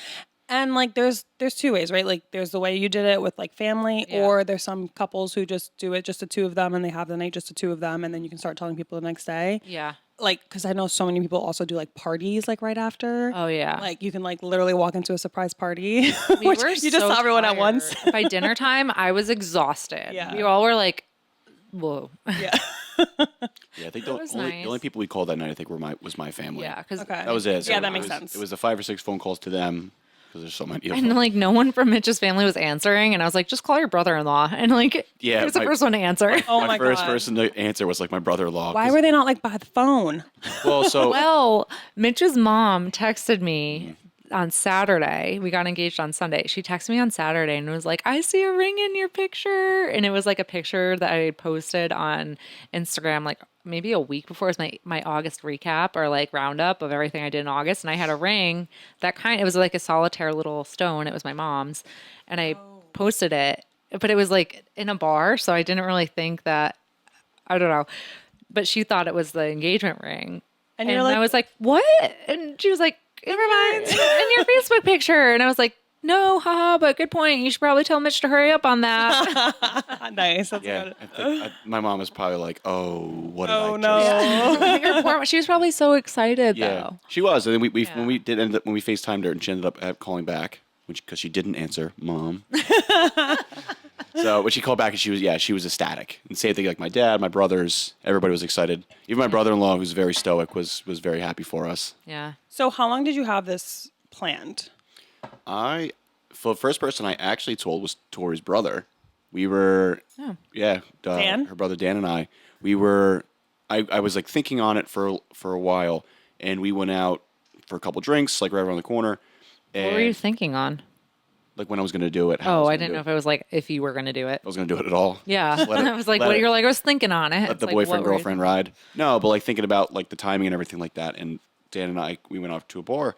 And like, there's two ways, right? Like, there's the way you did it with like family, or there's some couples who just do it just the two of them and they have the night just the two of them, and then you can start telling people the next day. Yeah. Like, because I know so many people also do like parties like right after. Oh, yeah. Like, you can like literally walk into a surprise party, We which were you just so saw everyone at tired. once. By dinner time, I was exhausted. Yeah. We all were like, whoa. Yeah. Yeah, I think was the only nice. people we called that night, I think, was my family. Yeah. Because Okay. That was it. So Yeah, that it makes was- sense. It was the 5 or 6 phone calls to them because there's so many of and them. like no one from Mitch's family was answering. And I was like, just call your brother-in-law. And like, Yeah, he was the my- first one to answer. Oh my my first God. person to answer was like my brother-in-law. Why were they not like by the phone? Well, so Well, Mitch's mom texted me on Saturday. We got engaged on Sunday. She texted me on Saturday and was like, I see a ring in your picture. And it was like a picture that I had posted on Instagram like maybe a week before. It was my August recap or like roundup of everything I did in August. And I had a ring it was like a solitaire little stone. It was my mom's. And I posted it, but it was like in a bar. So I didn't really think that, I don't know. But she thought it was the engagement ring. And And you're like, I was like, what? And she was like, never mind. In your Facebook picture. And I was like, no, haha, but good point. You should probably tell Mitch to hurry up on that. nice. That's yeah, good. I think my mom was probably like, "Oh, what did I Oh just no. I think her poor- she was probably so excited Yeah, though. she was. And then when Yeah. we did end up when we FaceTimed her and she ended up calling back, because she didn't answer, Mom. So when she called back, and she was ecstatic. And same thing, like my dad, my brothers, everybody was excited. Even my brother-in-law, who's very stoic, was very happy for us. Yeah. So how long did you have this planned? For the first person I actually told was Tori's brother. We were, Dan? her brother Dan and I. We were, I was like thinking on it for a while, and we went out for a couple drinks, like right around the corner. And What were you thinking on? like when I was going to do it. how Oh, was I gonna didn't do know if it was like if you were going to do it. I was going to do it at all. Yeah. let it- I was like, let what? it- You're like, I was thinking on it. Let It's the like, boyfriend what were you girlfriend ride. No, but like thinking about like the timing and everything like that. And Dan and I, we went off to a bar,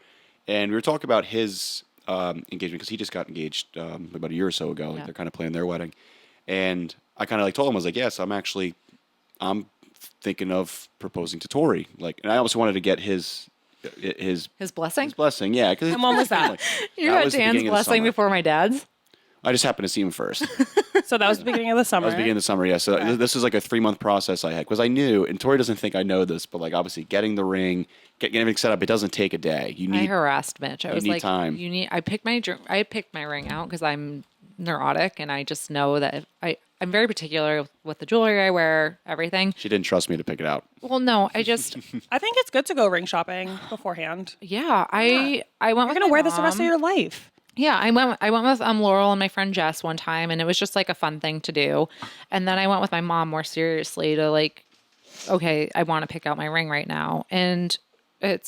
and we were talking about his engagement because he just got engaged about a year or so ago. Like Yeah. they're kind of planning their wedding, and I kind of like told him, I was like, yes, I'm thinking of proposing to Tori. Like, and I also wanted to get his His blessing? blessing. Yeah, because And when was that? You That got was the Dan's beginning of the blessing summer. before my dad's? I just happened to see him first. That So that was the beginning of the summer. was the beginning of the summer. Yeah, so this is like a 3-month process I had because I knew, and Tori doesn't think I know this, but like obviously getting the ring, getting everything set up, it doesn't take a day. You I need harassed Mitch. I was need like, time. I picked my ring out because I'm neurotic and I just know that I'm very particular with the jewelry I wear, everything. She didn't trust me to pick it out. Well, no, I just, I think it's good to go ring shopping beforehand. yeah, I went You're with gonna my wear this the rest of mom. your life. Yeah, I went with Laurel and my friend Jess one time, and it was just like a fun thing to do. And then I went with my mom more seriously to like, okay, I want to pick out my ring right now, and you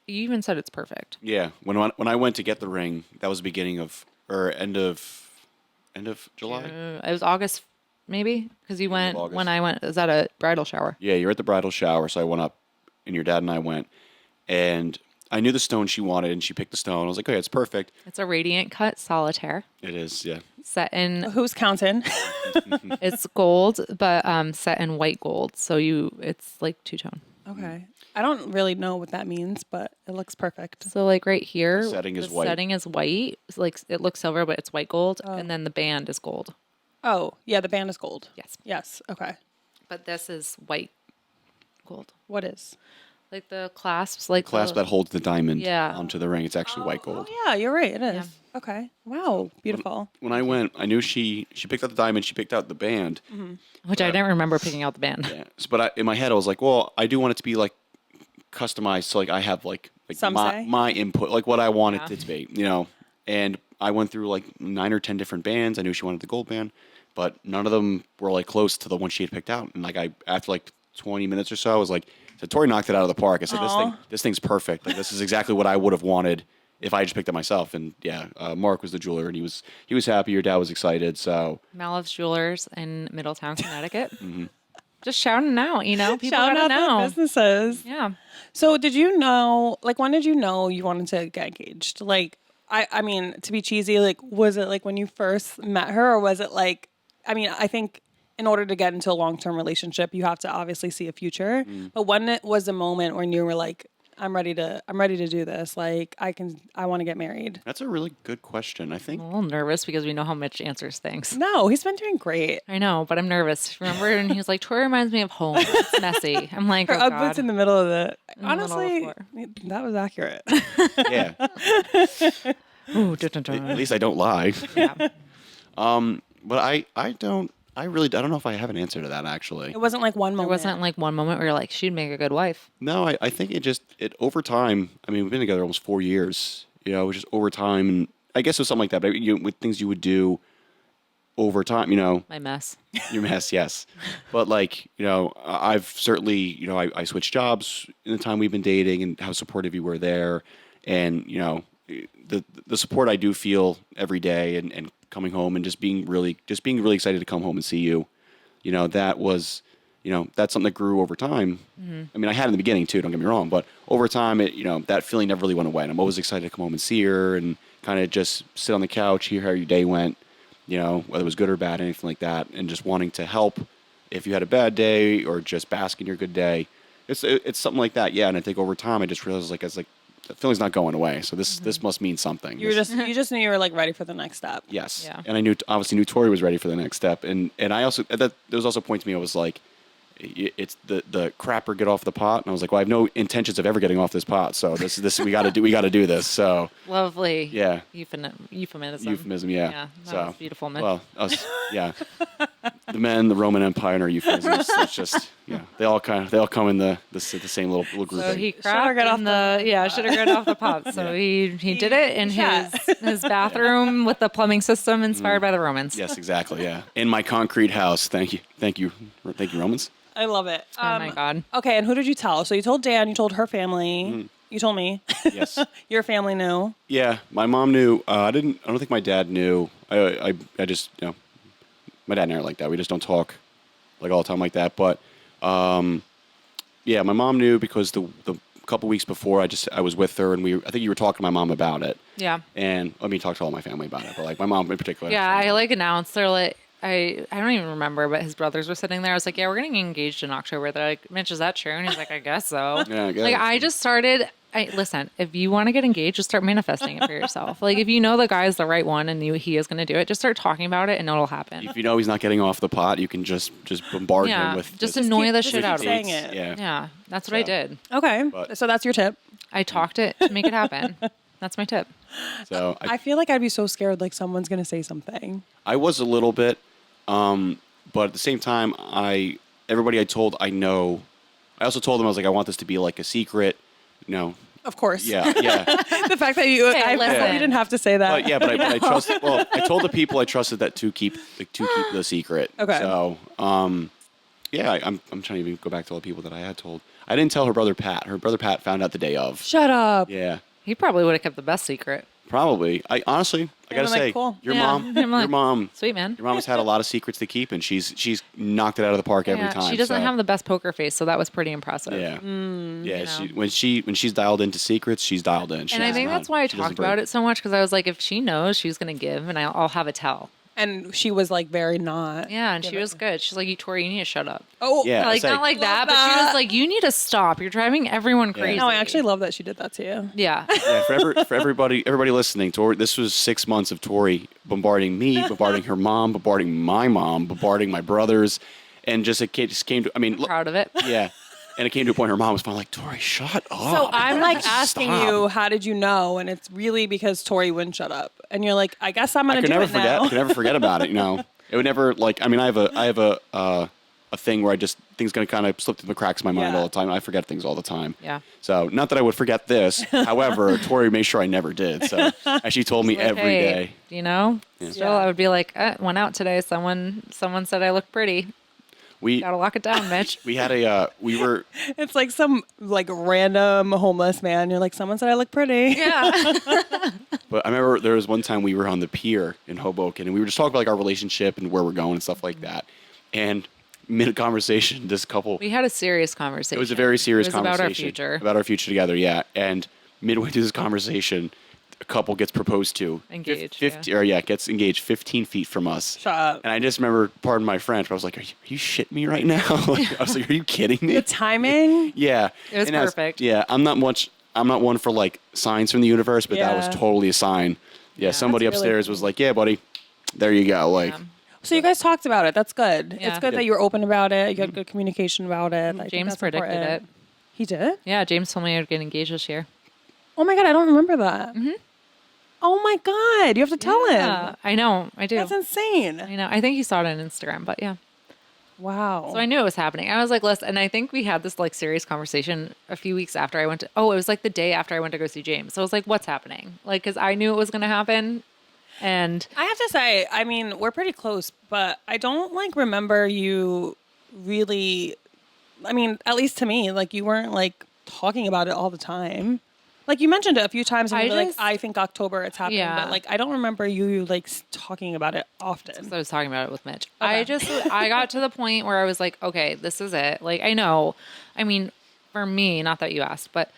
even said it's perfect. Yeah, when I went to get the ring, that was the beginning of or end of July. It was August, maybe, because you went August. when I went. Is that a bridal shower? Yeah, you're at the bridal shower, so I went up, and your dad and I went, and I knew the stone she wanted, and she picked the stone. I was like, okay, it's perfect. It's a radiant cut solitaire It is, yeah. set in. Who's counting? It's gold, but set in white gold. So it's like two-tone. Okay. I don't really know what that means, but it looks perfect. So like right here, The setting is the white. setting is white. It's like it looks silver, but it's white gold, and then the band is gold. Oh, yeah, the band is gold. Yes. Yes. Okay. But this is white gold. What is? Like the clasps, like Clasp the, that holds the diamond Yeah. onto the ring. It's actually white gold. Oh, yeah, you're right. It is. Yeah. Okay. Wow. Beautiful. When I went, I knew she picked out the diamond. She picked out the band. which I didn't remember picking out the band. Yeah. But in my head, I was like, well, I do want it to be like customized. So like I have like Some say. my input, like what I want Yeah. it to be, And I went through like 9 or 10 different bands. I knew she wanted the gold band, but none of them were like close to the one she had picked out. And like after like 20 minutes or so, I was like, so Tori knocked it out of the park. I said, this thing's perfect. Like this is exactly what I would have wanted if I just picked it myself. And yeah, Mark was the jeweler, and he was happy. Your dad was excited. So Malev's Jewelers in Middletown, Connecticut. Just shouting out, people Shout gotta out know. the businesses. Yeah. So did you know, like, when did you know you wanted to get engaged? Like, I mean, to be cheesy, like, was it like when you first met her, or was it like, I mean, I think in order to get into a long-term relationship, you have to obviously see a future. But when it was a moment when you were like, I'm ready to do this. Like, I want to get married. that's a really good question. I think I'm a little nervous because we know how Mitch answers things. No, he's been doing great. I know, but I'm nervous. Remember? And he was like, Tori reminds me of home. It's messy. I'm like, Her oh, Ugg God. boots in the middle of the. the middle of the Honestly, floor. that was accurate. yeah. Ooh, dun, dun, dun. At least I don't lie. Yeah. But I don't know if I have an answer to that actually. It wasn't like one There moment. wasn't like one moment where you're like, she'd make a good wife. No, I think it over time. I mean, we've been together almost 4 years. It was just over time, and I guess it was something like that. But with things you would do over time, My mess. your mess, yes. But like, I've certainly, I switched jobs in the time we've been dating, and how supportive you were there, and the support I do feel every day, and coming home and just being really excited to come home and see you. That was, that's something that grew over time. I mean, I had it in the beginning too, don't get me wrong, but over time, that feeling never really went away. And I'm always excited to come home and see her and kind of just sit on the couch, hear how your day went, whether it was good or bad, anything like that. And just wanting to help if you had a bad day or just bask in your good day. It's something like that. Yeah. And I think over time, I just realized that feeling's not going away. So this must mean something. You just knew you were like ready for the next step. Yes. Yeah. And I obviously knew Tori was ready for the next step. And I also, there was also a point to me, I was like, it's the crapper get off the pot. And I was like, well, I have no intentions of ever getting off this pot. So this, we got to do this. So Lovely. Yeah. Euphemism. Yeah. Yeah. That So, was beautiful, Mitch. well, us, yeah. The men, the Roman Empire, and our euphemisms. It's just, they all come in the same little group. So he Should've crapped got off should have got off the pot. So he did it in Yeah. his bathroom with the plumbing system inspired by the Romans. Yes, exactly. Yeah. In my concrete house. Thank you, Romans. I love it. Oh my God. Okay, and who did you tell? So you told Dan, you told her family, you told me. Yes. Your family knew. Yeah, my mom knew. I don't think my dad knew. I just, my dad and I are like that. We just don't talk like all the time like that. But, yeah, my mom knew because the couple weeks before I was with her, and I think you were talking to my mom about it. Yeah. And let me talk to all my family about it, but like my mom in particular. Yeah, I announced. They're like, I don't even remember, but his brothers were sitting there. I was like, yeah, we're getting engaged in October. They're like, Mitch, is that true? And he's like, I guess so. Yeah, I guess. Like, I just started. Listen, if you want to get engaged, just start manifesting it for yourself. Like, if you know the guy's the right one and he is going to do it, just start talking about it and it'll happen. If you know he's not getting off the pot, you can just bombard him with just annoy the shit out of him. saying it. Yeah. Yeah, that's what I did. Okay, But- so that's your tip. I talked it to make it happen. That's my tip. So I feel like I'd be so scared like someone's going to say something. I was a little bit, but at the same time, everybody I told, I know. I also told them I was like, I want this to be like a secret. Of course. Yeah. The fact that you, Hey, listen. you didn't have to say that. But I trust. Well, I told the people I trusted that to keep the secret. Okay. So, yeah, I'm trying to even go back to all the people that I had told. I didn't tell her brother Pat. Her brother Pat found out the day of. Shut up. Yeah, He probably would have kept the best secret. probably. I honestly, I gotta I'm like, say, cool. your Yeah, mom, I'm like, your mom, Sweet, man. your mom has had a lot of secrets to keep, and she's knocked it out of the park every time. She doesn't so. have the best poker face, so that was pretty impressive. Yeah, yeah. know. When she's dialed into secrets, she's dialed in. And I think that's why I talked about it so much, because I was like, if she knows, she's going to give, and I'll have a tell. And she was like very not. Yeah, and she was good. She's like, Tori, you need to shut up. Oh, Yeah. Like, it's like- not like that, but she was like, you need to stop. You're driving everyone crazy. No, I actually love that she did that to you. Yeah. Yeah, for everybody listening, Tori, this was 6 months of Tori bombarding me, bombarding her mom, bombarding my mom, bombarding my brothers, and just came to. I mean, Proud of it. yeah, and it came to a point her mom was finally like, Tori, shut up. So I'm like asking Stop. you, how did you know? And it's really because Tori wouldn't shut up. And you're like, I guess I'm I gonna could do never it forget. now. I could never forget about it. You know, it would never like. I mean, I have a thing where I just things gonna kind of slip through the cracks of my mind Yeah. all the time. I forget things all the time. Yeah. So not that I would forget this. However, Tori made sure I never did. So as she told me Like, every hey, day. You know? Still, Yeah. I would be like, went out today. Someone said I look pretty. We Gotta lock it down, Mitch. we had we were It's like some like random homeless man. You're like, someone said I look pretty. Yeah. But I remember there was one time we were on the pier in Hoboken, and we were just talking about like our relationship and where we're going and stuff like that. And mid conversation, this couple, We had a serious conversation. it was a very serious It was conversation about our future. about our future together. Yeah, and midway through this conversation, a couple gets proposed to, Engaged, 50, yeah. or gets engaged 15 feet from us. Shut up. And I just remember, pardon my French, but I was like, "Are you shitting me right now?" Like, I was like, "Are you kidding me?" The timing. Yeah, It was And I perfect. Yeah, I'm not one for like signs from the universe, but that was Yeah. totally a sign. Yeah, somebody That's really upstairs cool. was like, "Yeah, buddy, there you go." Like, Yeah. So you guys talked about it. That's good. Yeah. It's good that you were open about it. You had good communication about it. I think James that's predicted important. it. He did? Yeah, James told me I would get engaged this year. Oh my God, I don't remember that. Oh my God, you have to tell Yeah, him. I know. I do. That's insane. I know. I think he saw it on Instagram, but yeah. Wow. So I knew it was happening. I was like, listen, and I think we had this like serious conversation a few weeks after I went to, it was like the day after I went to go see James. So I was like, what's happening? Like, cause I knew it was going to happen. And I have to say, I mean, we're pretty close, but I don't like remember you really, I mean, at least to me, like you weren't like talking about it all the time. Like you mentioned it a few times and I you were like, just- I think October it's happening, Yeah. but like I don't remember you like talking about it often. so I was talking about it with Mitch. Okay. I got to the point where I was like, okay, this is it. Like, I know, I mean, for me, not that you asked, but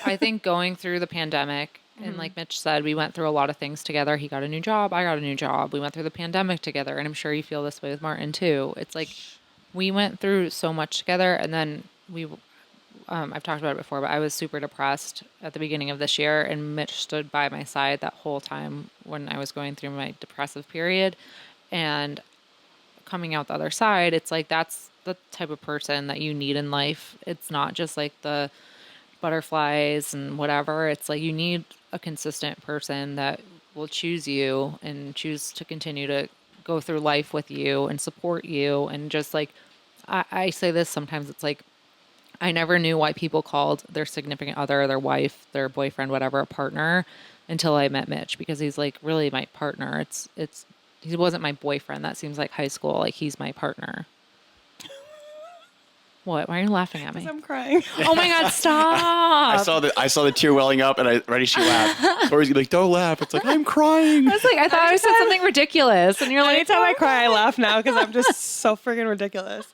I think going through the pandemic and like Mitch said, we went through a lot of things together. He got a new job. I got a new job. We went through the pandemic together. And I'm sure you feel this way with Martin too. It's like we went through so much together and then I've talked about it before, but I was super depressed at the beginning of this year, and Mitch stood by my side that whole time when I was going through my depressive period. And coming out the other side, it's like that's the type of person that you need in life. It's not just like the butterflies and whatever. It's like you need a consistent person that will choose you and choose to continue to go through life with you and support you. And just like, I say this sometimes, it's like, I never knew why people called their significant other, their wife, their boyfriend, whatever, a partner until I met Mitch, because he's like really my partner. He wasn't my boyfriend. That seems like high school. Like he's my partner. What? Why are you laughing at me? I'm crying. Oh my God, stop. I saw the tear welling up, and she laughed. Tori's gonna be like, "Don't laugh." It's like I'm crying. I was like, I thought I said something ridiculous. And you're like, Anytime I cry, I laugh now because I'm just so freaking ridiculous.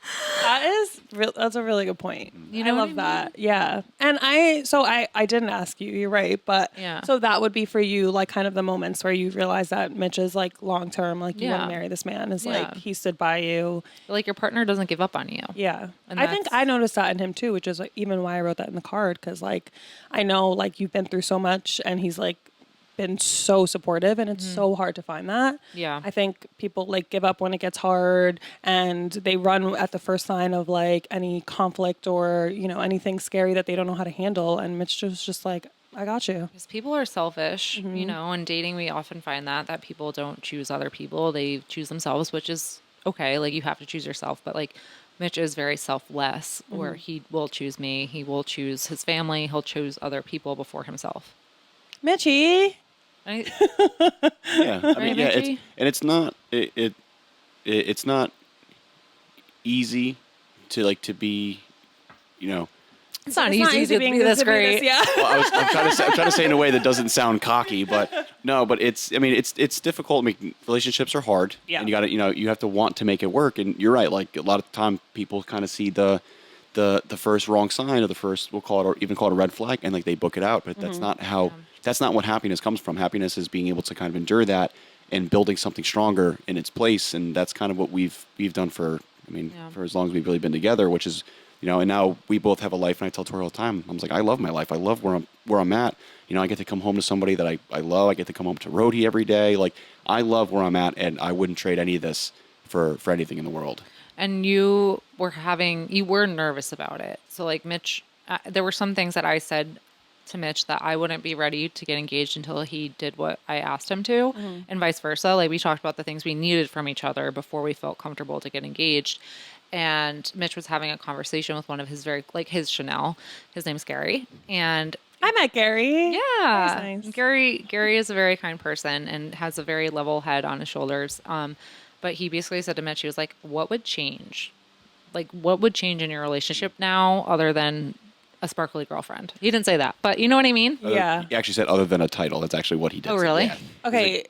That's a really good point. You know I what love I mean? that. Yeah. And I didn't ask you, you're right. But Yeah. so that would be for you, like kind of the moments where you realize that Mitch is like long term, like you want Yeah. to marry this man is Yeah. like he stood by you. like your partner doesn't give up on you. Yeah. And I think that's- I noticed that in him too, which is like even why I wrote that in the card. Cause like I know like you've been through so much and he's like been so supportive and it's so hard to find that. Yeah. I think people like give up when it gets hard and they run at the first sign of like any conflict or, you know, anything scary that they don't know how to handle. And Mitch was just like, I got you. Because people are selfish, you know, in dating, we often find that people don't choose other people. They choose themselves, which is okay. Like you have to choose yourself, but like Mitch is very selfless where he will choose me. He will choose his family. He'll choose other people before himself. Mitchie. I, Yeah, I mean, yeah, Mitchie? it's not it's not easy to be, you know. it's not easy to be this great. Yeah. Well, I'm trying to say in a way that doesn't sound cocky, but no, but it's difficult. I mean, relationships are hard, Yeah. and you have to want to make it work. And you're right. Like a lot of time, people kind of see the first wrong sign or the first, we'll call it, or even call it a red flag, and like they book it out. But that's not how. That's not what happiness comes from. Happiness is being able to kind of endure that and building something stronger in its place. And that's kind of what we've done for, for as long as we've really been together, which is, and now we both have a life. And I tell Tori all the time, I was like, I love my life. I love where I'm at. I get to come home to somebody that I love. I get to come home to Rhodey every day. Like, I love where I'm at, and I wouldn't trade any of this for anything in the world. And you were nervous about it. So like Mitch, there were some things that I said to Mitch that I wouldn't be ready to get engaged until he did what I asked him to, and vice versa. Like, we talked about the things we needed from each other before we felt comfortable to get engaged. And Mitch was having a conversation with one of his his Chanel. His name's Gary. And I met Gary. yeah, That's nice. Gary is a very kind person and has a very level head on his shoulders. But he basically said to Mitch, he was like, what would change? Like, what would change in your relationship now other than a sparkly girlfriend? He didn't say that, but you know what I mean? Yeah. He actually said other than a title. That's actually what he did. Oh, really? Yeah. Okay.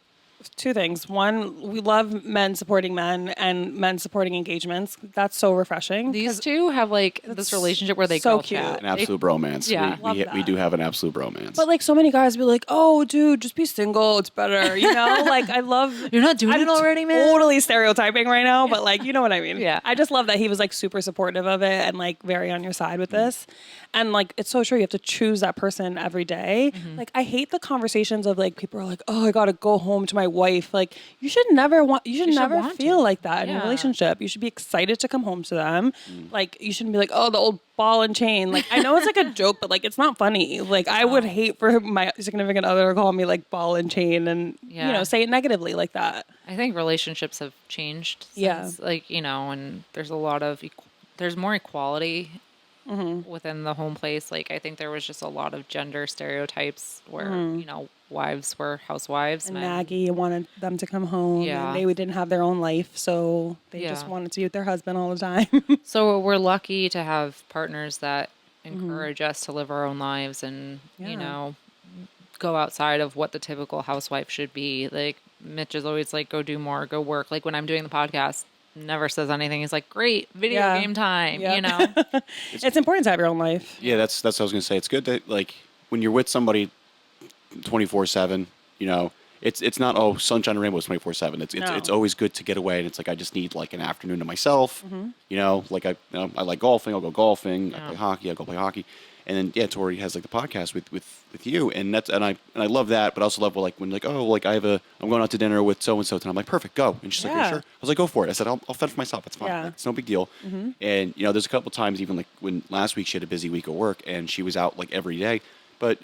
Two things. One, we love men supporting men and men supporting engagements. That's so refreshing. These two have this relationship where they so girl cute. chat. An absolute bromance. Yeah. Love we that. do have an absolute bromance. But like so many guys be like, "Oh, dude, just be single. It's better." Like I love. You're not doing it already, man? Totally stereotyping right now, but like you know what I mean. Yeah. I just love that he was like super supportive of it and like very on your side with this. And like it's so true. You have to choose that person every day. Like I hate the conversations of like people are like, "Oh, I gotta go home to my wife." Like you should never want. You should never want feel to. like that in a Yeah. relationship. You should be excited to come home to them. Like you shouldn't be like, "Oh, the old ball and chain." Like I know it's like a joke, but like it's not funny. Like I would hate for my significant other to call me like ball and chain and Yeah. say it negatively like that. I think relationships have changed since, Yeah. and there's a lot of, there's more equality within the home place. Like, I think there was just a lot of gender stereotypes where, wives were housewives. And men- Maggie wanted them to come home. Yeah. And they didn't have their own life, so they just Yeah. wanted to be with their husband all the time. So we're lucky to have partners that encourage us to live our own lives and, Yeah. go outside of what the typical housewife should be. Like, Mitch is always like, go do more, go work. Like, when I'm doing the podcast, never says anything. He's like, great, video Yeah. game time, Yep. It's important to have your own life. yeah, that's what I was gonna say. It's good that like when you're with somebody 24/7, it's not sunshine and rainbows 24/7. It's No. it's always good to get away, and it's like I just need like an afternoon to myself. Like I like golfing, I'll go golfing. I play hockey, I'll go play hockey. And then Tori has like the podcast with you, and I love that, but I also love when I'm going out to dinner with so and so, and I'm like, perfect, go. And she's like, Yeah. are you sure? I was like, go for it. I said, I'll fend for myself. It's fine. Yeah. Like, it's no big deal. And there's a couple times even like when last week she had a busy week of work and she was out like every day, but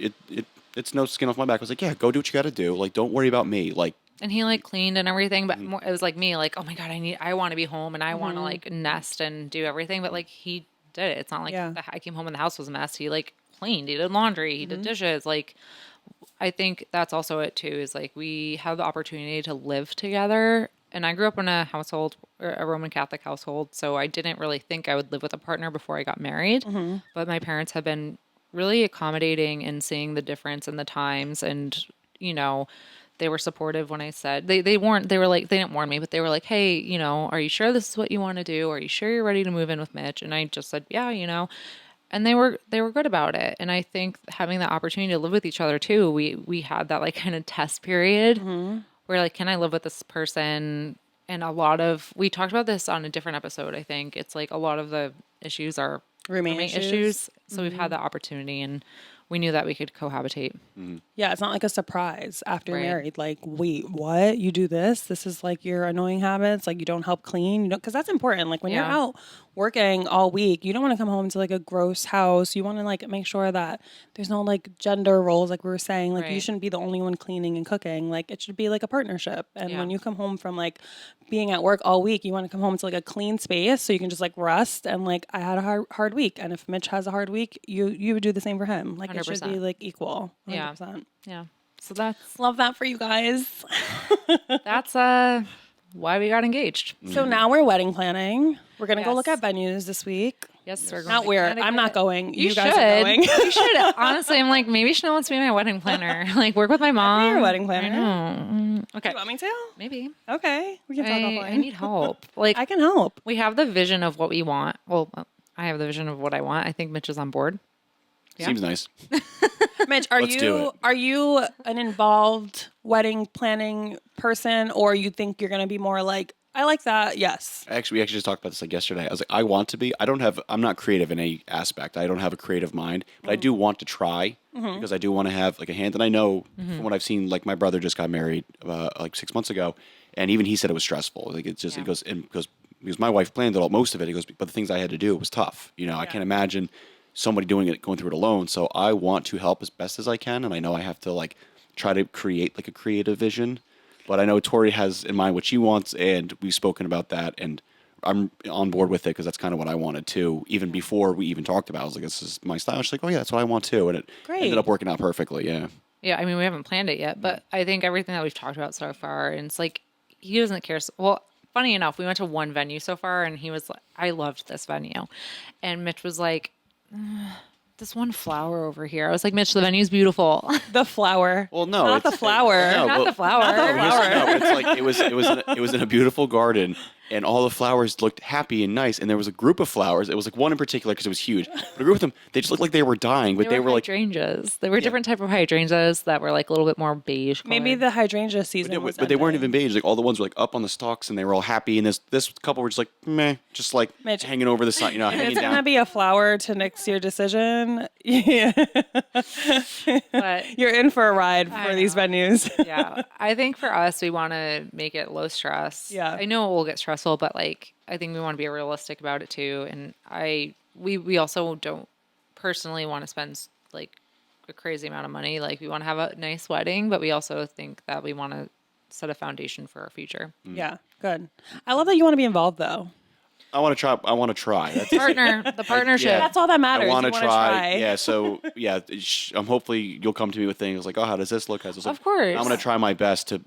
it's no skin off my back. I was like, yeah, go do what you got to do. Like, don't worry about me. Like. And he like cleaned and everything, but more, it was like me, like, oh my God, I want to be home and I want to like nest and do everything. But like he did it. It's not like Yeah. I came home and the house was a mess. He like cleaned, he did laundry, he did dishes. Like, I think that's also it too, is like we have the opportunity to live together. And I grew up in a household, a Roman Catholic household. So I didn't really think I would live with a partner before I got married. But my parents have been really accommodating and seeing the difference in the times. And, they were supportive when I said they didn't warn me, but they were like, hey, are you sure this is what you want to do? Are you sure you're ready to move in with Mitch? And I just said, yeah, and they were good about it. And I think having the opportunity to live with each other too, we had that like kind of test period where like, can I live with this person? And we talked about this on a different episode. I think it's like a lot of the issues are roommate issues. So we've had that opportunity and we knew that we could cohabitate. Yeah, it's not like a surprise after you're Right. married. Like, wait, what? You do this? This is like your annoying habits. Like, you don't help clean. Because that's important. Like, when you're Yeah. out working all week, you don't want to come home to like a gross house. You want to like make sure that there's no like gender roles, like we were saying. Like, you Right. shouldn't be the only one cleaning and cooking. Like, it should be like a partnership. And Yeah. when you come home from like being at work all week, you want to come home to like a clean space so you can just like rest. And like, I had a hard week. And if Mitch has a hard week, you would do the same for him. Like, it should be 100%. like equal. 100%. Yeah. Yeah. So that's Love that for you guys. that's why we got engaged. So now we're wedding planning. We're gonna go Yes. look at venues this week. Yes, we're going Not to where I'm Connecticut. not going. You guys should. are going. You should. Honestly, I'm like, maybe Chanel wants to be my wedding planner. Like, work with my mom. your wedding planner. I know. Okay. You want me to? Maybe. Okay, we can talk offline. I need help. Like, I can help. we have the vision of what we want. Well, I have the vision of what I want. I think Mitch is on board. Yeah. Seems nice. Mitch, Let's do it. are you an involved wedding planning person, or you think you're going to be more like, I like that. Yes. Actually, we actually just talked about this like yesterday. I was like, I want to be. I'm not creative in any aspect. I don't have a creative mind, but I do want to try because I do want to have like a hand. And I know from what I've seen, like my brother just got married like 6 months ago, and even he said it was stressful. Like it goes because my wife planned it all, most of it. He goes, but the things I had to do, it was tough. I can't imagine somebody going through it alone. So I want to help as best as I can, and I know I have to like try to create like a creative vision. But I know Tori has in mind what she wants, and we've spoken about that, and I'm on board with it because that's kind of what I wanted too. Even before we even talked about it, I was like, this is my style. She's like, oh yeah, that's what I want too. And it ended up working out perfectly, yeah. Yeah, I mean, we haven't planned it yet, but I think everything that we've talked about so far, and it's like, he doesn't care. Well, funny enough, we went to one venue so far, and he was like, I loved this venue. And Mitch was like, this one flower over here. I was like, Mitch, the venue's beautiful. The flower. Well, no, not the flower. Not the flower. Not the flower. No, it's like it was in a beautiful garden, and all the flowers looked happy and nice. And there was a group of flowers. It was like one in particular because it was huge. But a group of them, they just looked like they were dying, but they were like hydrangeas. They were different type of hydrangeas that were like a little bit more beige colored. Maybe the hydrangea season was but they weren't even beige. Like all the ones were like up on the stalks, and they were all happy. And this couple were just like meh, just like Mitch, hanging over the sun, hanging it's down. gonna be a flower to nix your decision. Yeah. But You're in for a ride for these venues. yeah, I think for us, we want to make it low stress. Yeah. I know it will get stressful, but like, I think we want to be realistic about it too. And we also don't personally want to spend like a crazy amount of money. Like we want to have a nice wedding, but we also think that we want to set a foundation for our future. Yeah, good. I love that you want to be involved though. I want to try. That's The partnership. Yeah. That's all that matters. I want to You wanna try. Yeah. So yeah, hopefully you'll come to me with things like, oh, how does this look? How does this look? Of course. I'm going to try my best to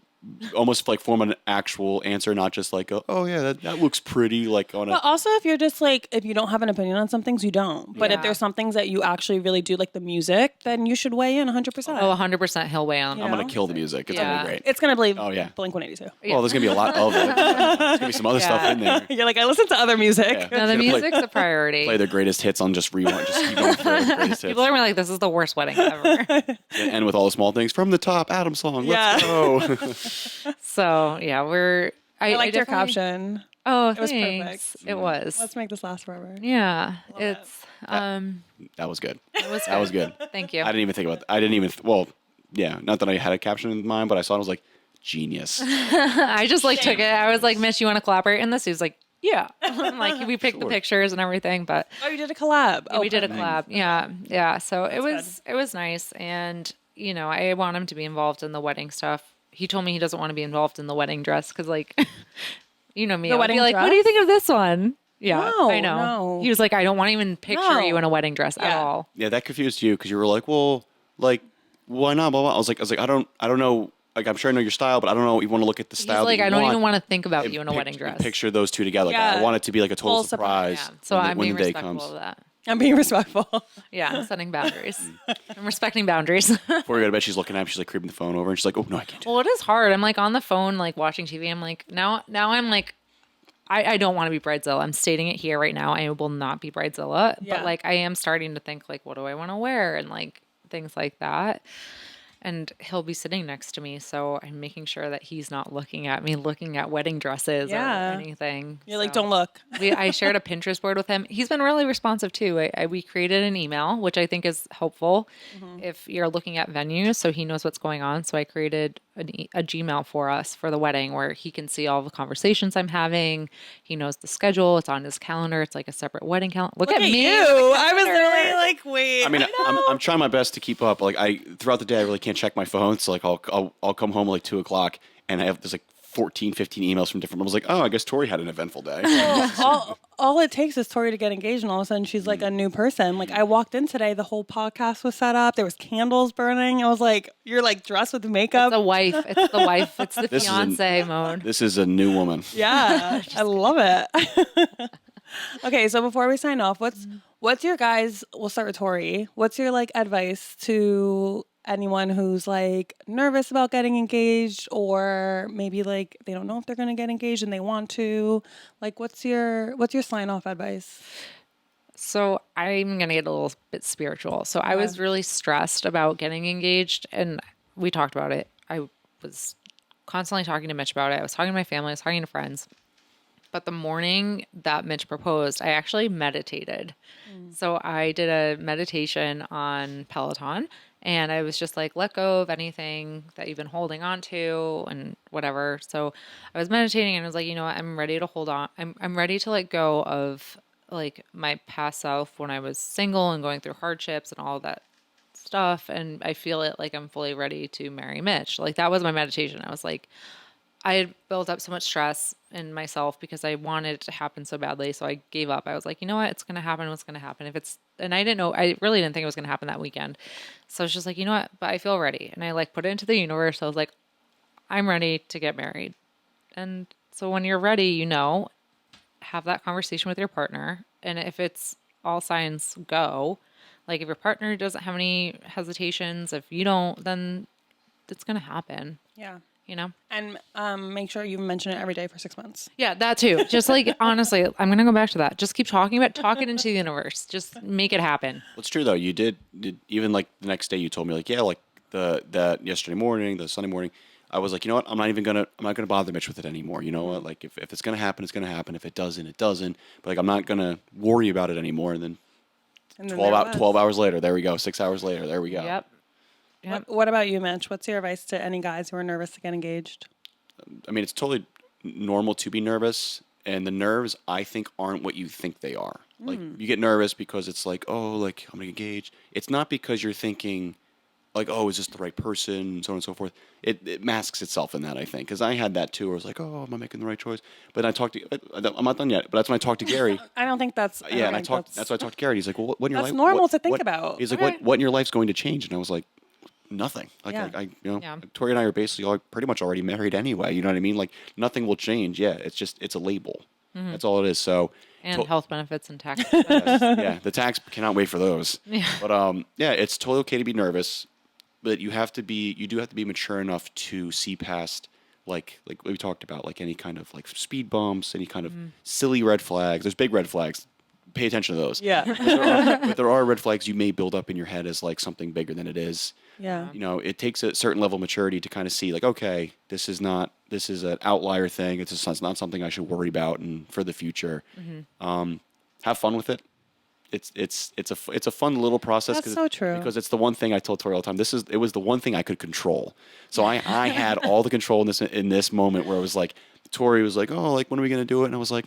almost like form an actual answer, not just like, oh yeah, that looks pretty. Like on But also, if you're just like, if you don't have an opinion on some things, you don't. But if Yeah. there's some things that you actually really do, like the music, then you should weigh in 100%. Oh, 100% he'll weigh on. Yeah. I'm going to kill the music. It's going to be great. It's gonna be Oh, yeah. Blink-182. Well, there's going to be a lot of it. There's going to be some other stuff in there. You're like, I listen to other music. Yeah. No, the Gonna play- music's a priority. Play their greatest hits on just rewind. Just keep going through the greatest hits. People are gonna be like, this is the worst wedding ever. And end with all the small things from the top. Adam song. Let's Yeah. go. So yeah, I liked your definitely- caption. Oh, It was thanks. perfect. It was. Let's make this last forever. Yeah, it's That was good. it was. That was good. Thank you. I didn't even think about. I didn't even. Well, yeah. Not that I had a caption in mind, but I saw it. I was like, genius. I just like took it. I was like, Mitch, you want to collaborate in this? He was like, yeah. Like we picked the Sure. pictures and everything, but Oh, you did a collab. we did a perfect. collab. Yeah, yeah. So it was nice, and I want him to be involved in the wedding stuff. He told me he doesn't want to be involved in the wedding dress because, like, you know me, The I would wedding be like, what do you think of this one? Yeah, No, I know. no. He was like, I don't want to even picture No. you in a wedding dress at Yeah. all. Yeah, that confused you because you were like, well, like, why not? Blah, blah. I was like, I don't know. Like, I'm sure I know your style, but I don't know. You want to look at the He's style. like, that you I don't want even want to think about and you in a wedding dress. Picture those two together. Like, Yeah. I want it to be like a total Full surprise. surprise. Yeah. So I'm when being the day respectful comes. of that. I'm being respectful. Yeah, I'm setting boundaries. I'm respecting boundaries. Before we go to bed, she's looking at him. She's like creeping the phone over, and she's like, oh no, I can't do Well, it is hard. I'm like on the phone, like watching TV. I'm like, now I'm like, I don't want to be Bridezilla. I'm stating it here right now. I will not be Bridezilla. Yeah. But like, I am starting to think like, what do I want to wear? And like things like that. And he'll be sitting next to me. So I'm making sure that he's not looking at me, looking at wedding dresses Yeah. or anything. You're like, So- don't look. I shared a Pinterest board with him. He's been really responsive too. We created an email, which I think is helpful if you're looking at venues, so he knows what's going on. So I created a Gmail for us for the wedding where he can see all the conversations I'm having. He knows the schedule. It's on his calendar. It's like a separate wedding calendar. Look at me. You. I was literally like, wait. I mean, I'm trying my best to keep up. Like throughout the day, I really can't check my phone. So like I'll come home at like 2:00 and there's like 14, 15 emails from different. I was like, oh, I guess Tori had an eventful day. all it takes is Tori to get engaged, and all of a sudden she's like a new person. Like I walked in today, the whole podcast was set up. There was candles burning. I was like, you're like dressed with makeup. It's the wife. It's the wife. It's the This is fiance mode. This is a new woman. Yeah, I love it. Okay, so before we sign off, what's your guys? We'll start with Tori. What's your like advice to anyone who's like nervous about getting engaged, or maybe like they don't know if they're going to get engaged and they want to? Like, what's your sign off advice? So I'm going to get a little bit spiritual. So I was really stressed about getting engaged, and we talked about it. I was constantly talking to Mitch about it. I was talking to my family. I was talking to friends. But the morning that Mitch proposed, I actually meditated. So I did a meditation on Peloton, and I was just like, let go of anything that you've been holding on to and whatever. So I was meditating and I was like, you know what? I'm ready to hold on. I'm ready to let go of like my past self when I was single and going through hardships and all that stuff. And I feel it like I'm fully ready to marry Mitch. Like that was my meditation. I was like, I had built up so much stress in myself because I wanted it to happen so badly. So I gave up. I was like, you know what? It's going to happen. What's going to happen? And I didn't know, I really didn't think it was going to happen that weekend. So I was just like, you know what? But I feel ready. And I like put it into the universe. I was like, I'm ready to get married. And so when you're ready, you know, have that conversation with your partner. And if it's all signs go, like if your partner doesn't have any hesitations, if you don't, then it's going to happen. Yeah. You know? And make sure you mention it every day for 6 months. Yeah, that too. Just like, honestly, I'm going to go back to that. Just keep talking about, talk it into the universe. Just make it happen. Well, it's true though. You did even like the next day you told me like, yeah, like that yesterday morning, the Sunday morning, I was like, you know what? I'm not gonna bother Mitch with it anymore. You know what? Like if it's gonna happen, it's gonna happen. If it doesn't, it doesn't. But like I'm not gonna worry about it anymore. And then, 12 hours later, there we go. 6 hours later, there we go. Yep. What about you, Mitch? What's your advice to any guys who are nervous to get engaged? I mean, it's totally normal to be nervous, and the nerves I think aren't what you think they are. Like you get nervous because it's like, oh, like I'm gonna engage. It's not because you're thinking, like, oh, is this the right person, so on and so forth. It masks itself in that, I think, because I had that too. Where I was like, oh, am I making the right choice? But I talked to, I'm not done yet. But that's when I talked to Gary. I don't think that's. Yeah, and that's why I talked to Gary. He's like, well, what in your life? That's normal what- to think what- about. He's like, Okay. what in your life's going to change? And I was like, nothing. Like Yeah. I you know, Yeah. Tori and I are basically all pretty much already married anyway. You know what I mean? Like nothing will change. Yeah, it's a label. That's all it is. So. And health benefits and tax. Yeah, the tax cannot wait for those. Yeah. But yeah, it's totally okay to be nervous, but you do have to be mature enough to see past like we talked about, like any kind of like speed bumps, any kind of silly red flags. There's big red flags. Pay attention to those. Yeah. But there are red flags you may build up in your head as like something bigger than it is. Yeah. You know, it takes a certain level of maturity to kind of see like, okay, this is an outlier thing. It's not something I should worry about and for the future. Have fun with it. It's a fun little process. That's so true. Because it's the one thing I told Tori all the time. It was the one thing I could control. So I had all the control in this moment where it was like, Tori was like, oh, like when are we gonna do it? And I was like,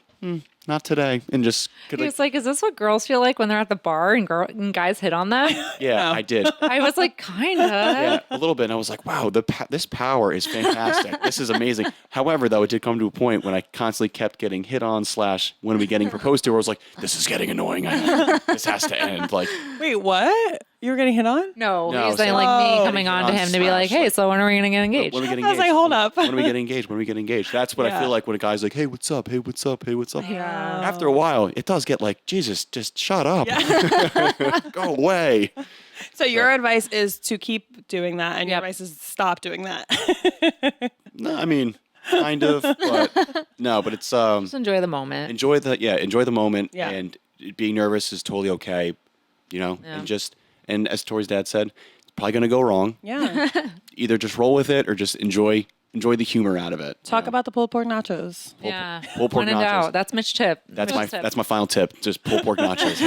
not today. And just He was like, is this what girls feel like when they're at the bar and guys hit on them? yeah, I did. I was like, kinda. Yeah, a little bit. And I was like, wow, this power is fantastic. This is amazing. However, though, it did come to a point when I constantly kept getting hit on / when are we getting proposed to? Where I was like, this is getting annoying. This has to end. Like, Wait, what? You were getting hit on? No, No, he's saying so- like Oh. me coming on to him to be like, hey, so when are we gonna get engaged? when are we getting I was engaged? like, hold up. When are we getting engaged? When are we getting engaged? That's what I Yeah. feel like when a guy's like, hey, what's up? Hey, what's up? Hey, what's up? Yeah. After a while, it does get like, Jesus, just shut up. Go away. So your advice is to keep doing that, and your Yep. advice is stop doing that. No, I mean, kind of, but no, but it's Just enjoy the moment. enjoy the moment. Yeah. And being nervous is totally okay, you know, Yeah. and as Tori's dad said, it's probably going to go wrong. Yeah. Either just roll with it or just enjoy the humor out of it. Talk about the pulled pork nachos. Yeah. pulled pork When in nachos. doubt, that's Mitch tip. That's Mitch's tip. that's my final tip. Just pulled pork nachos.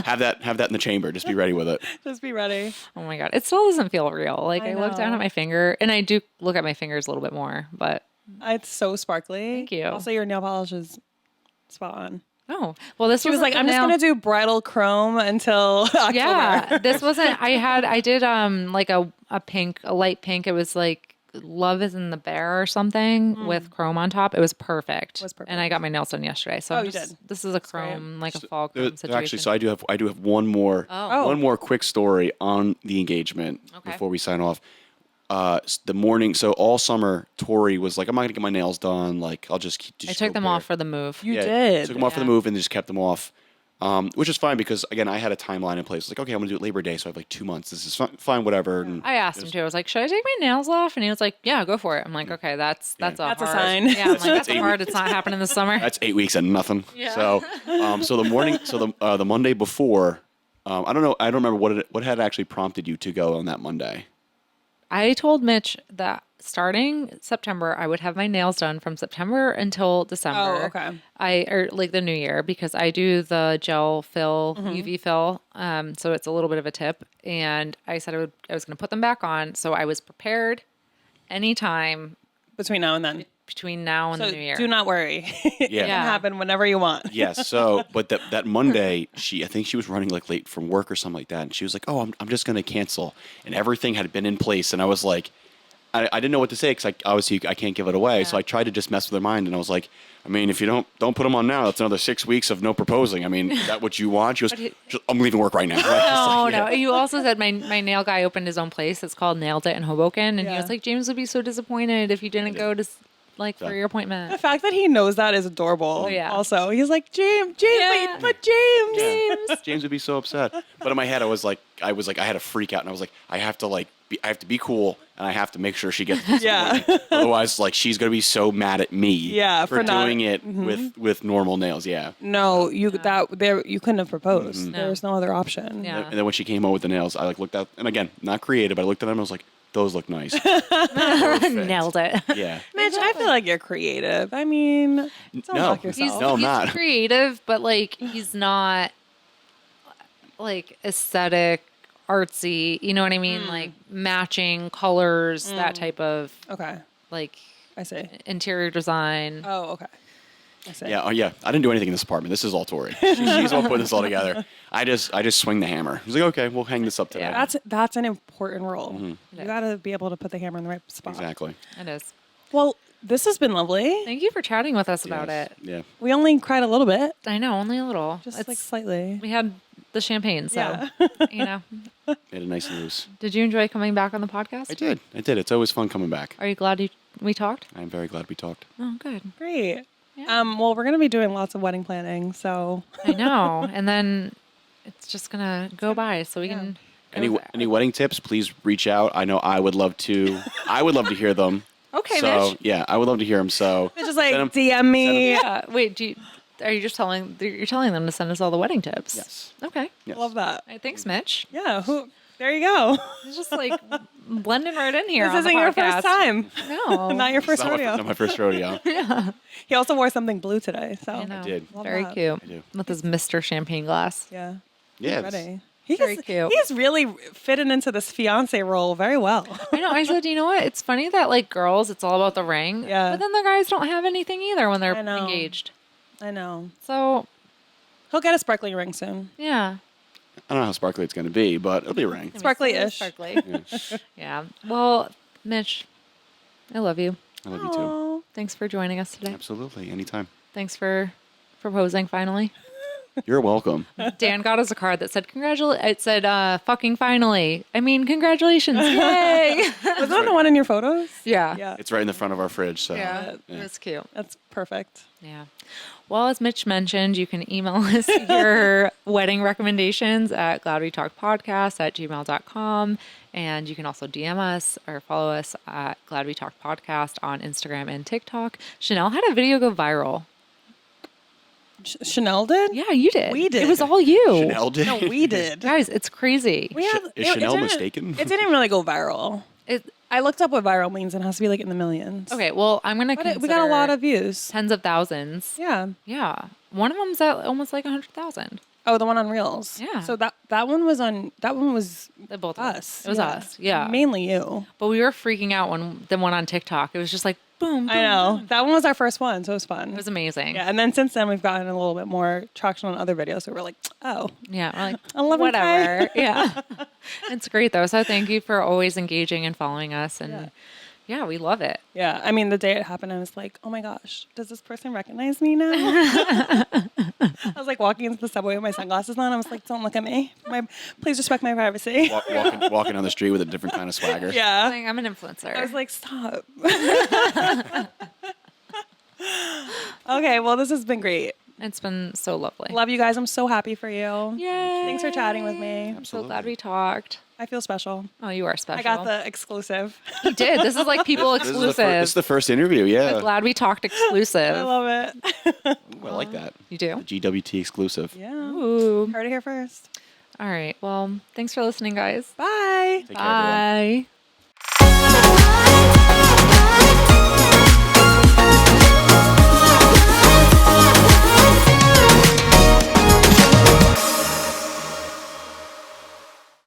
Have that in the chamber. Just be ready with it. Just be ready. Oh my God. It still doesn't feel real. Like I I look down know. at my finger and I do look at my fingers a little bit more, but It's so sparkly. Thank you. Also, your nail polish is spot on. oh, well, this She was like, I'm just gonna do bridal chrome until October. Yeah, this wasn't. I did like a light pink. It was like Love is in the Bear or something with chrome on top. It was perfect. Was perfect. And I got my nails done yesterday. So Oh, I'm you just- did. This is a chrome, like a fall There- chrome situation. Actually, so I do have one more Oh. one more quick story on the engagement Okay. before we sign off. The morning, so all summer, Tori was like, I'm not gonna get my nails done. Like, I'll just keep. I took them off for the move. You did. Took them off for the Yeah. move and just kept them off, which is fine because again, I had a timeline in place. Like, okay, I'm gonna do it Labor Day, so I have like 2 months. This is fine, whatever. And I asked him to. I was like, "Should I take my nails off?" And he was like, "Yeah, go for it." I'm like, "Okay, that's That's a hard. sign. Yeah, I'm like, that's eight hard. It's not happening this summer. That's 8 weeks and nothing. Yeah. So the morning, the Monday before, I don't know, I don't remember what had actually prompted you to go on that Monday. I told Mitch that starting September, I would have my nails done from September until December. Oh, okay. Or like the new year, because I do the gel fill, UV fill. So it's a little bit of a tip. And I said I was going to put them back on. So I was prepared anytime Between now and then. between now and So the new year. do not worry. It Yeah. can happen whenever you want. Yes. So, but that Monday, I think she was running like late from work or something like that, and she was like, "Oh, I'm just going to cancel," and everything had been in place, and I was like, I didn't know what to say because obviously I can't give it away, so I tried to just mess with her mind, and I was like, I mean, if you don't put them on now, that's another 6 weeks of no proposing. I mean, is that what you want? She goes, I'm leaving work right now. No. You also said my nail guy opened his own place. It's called Nailed It in Hoboken, and he Yeah. was like, James would be so disappointed if you didn't go to for your appointment. The fact that he knows that is adorable. Oh, yeah. Also, he's like, James, Yeah. wait, but James. James would be so upset. But in my head, I had to freak out, and I was like, I have to be cool, and I have to make sure she gets this. Yeah. Otherwise, like, she's gonna be so mad at me. Yeah, for for not- doing it with normal nails. Yeah. No, you couldn't have proposed. No. There's no other option. Yeah. And then when she came home with the nails, I looked out, and again, not creative, but I looked at them and I was like, those look nice. Nailed it. Yeah. Mitch, I feel like you're creative. I mean, don't No. knock yourself. No, I'm he's not. creative, but like he's not like aesthetic, artsy. You know what I mean? Like matching colors, that type of Okay, like I see. interior design. Oh, okay. I see. Yeah, yeah. I didn't do anything in this apartment. This is all Tori. She's all putting this all together. I just swing the hammer. He's like, okay, we'll hang this up today. Yeah. That's an important role. You Yeah. got to be able to put the hammer in the right spot. Exactly. It is. Well, this has been lovely. Thank you for chatting with us about Yes. it. Yeah. We only cried a little bit, I know, only a little. just like slightly. We had the champagne, so Yeah. you know. Made it nice and loose. Did you enjoy coming back on the podcast? I did. It's always fun coming back. Are you glad we talked? I'm very glad we talked. Oh, good. Great. Yeah. Well, we're gonna be doing lots of wedding planning, so I know. And then it's just gonna go by, so we can. Any wedding tips, please reach out. I know I would love to. I would love to hear them. Okay, So Mitch. yeah, I would love to hear them. So it's just like Send 'em- DM me. Yeah. Wait. Are you just telling? You're telling them to send us all the wedding tips? Yes. Okay. Yes. Love that. All right, thanks, Mitch. Yeah. There you go. It's just like blending right in here. This on the isn't your podcast. first time. No. Not your first Not rodeo. my first rodeo. He also wore something blue today, so I know. did. Love Very that. cute. I do. With his Mr. Champagne glass. Yeah. Yeah. Ready. Very cute. He's really fitting into this fiance role very well. I know. I said, you know what? It's funny that like girls, it's all about the ring. Yeah. But then the guys don't have anything either when they're I know. engaged. I know. So He'll get a sparkly ring soon. yeah. I don't know how sparkly it's going to be, but it'll be a ring. Sparkly-ish. Sparkly. Yeah. Well, Mitch, I love you. I love you too. Aw. Thanks for joining us today. Absolutely. Anytime. Thanks for proposing finally. You're welcome. Dan got us a card that said It said fucking finally. I mean, congratulations. Yay. Was that the one in your photos? yeah. Yeah. It's right in the front of our fridge. So Yeah. That's cute. That's perfect. Yeah. Well, as Mitch mentioned, you can email us your wedding recommendations at gladwetalkpodcast@gmail.com. And you can also DM us or follow us at Glad We Talk Podcast on Instagram and TikTok. Chanel had a video go viral. Chanel did? Yeah, you did. We did. It was all you. Chanel did. No, we did. Guys, it's crazy. We had, Is Chanel didn't- mistaken? It didn't really go viral. It, I looked up what viral means, and it has to be like in the millions. okay, well, I'm going to But we got a lot of views. tens of thousands. Yeah. Yeah. One of them's at almost like 100,000. Oh, the one on Reels. Yeah. So that one was They both of us. It was us. Yeah. Mainly you. But we were freaking out when the one on TikTok. It was just like boom. I know. That one was our first one, so it was fun. It was amazing. Yeah, and then since then we've gotten a little bit more traction on other videos. So we're like, oh, Yeah, we're like 11K. whatever. Yeah, it's great though. So thank you for always engaging and following us, and yeah, we love it. yeah. I mean, the day it happened, I was like, oh my gosh, does this person recognize me now? I was like walking into the subway with my sunglasses on. I was like, don't look at me. Please respect my privacy. Walking down the street with a different kind of swagger. Yeah. Like, I'm an influencer. I was like, stop. Okay, well, this has been great. it's been so lovely. Love you guys. I'm so happy for you. Yay! Thanks for chatting with me. I'm so glad we talked. I feel special. Oh, you are special. I got the exclusive. You did. This is like people This exclusive. is the first interview. Yeah. Glad we talked exclusive. I love it. Ooh, I like that. You do? The GWT exclusive. Yeah. Ooh. Heard it here first. All right. Well, thanks for listening, guys. Bye. Take care, everyone. Bye.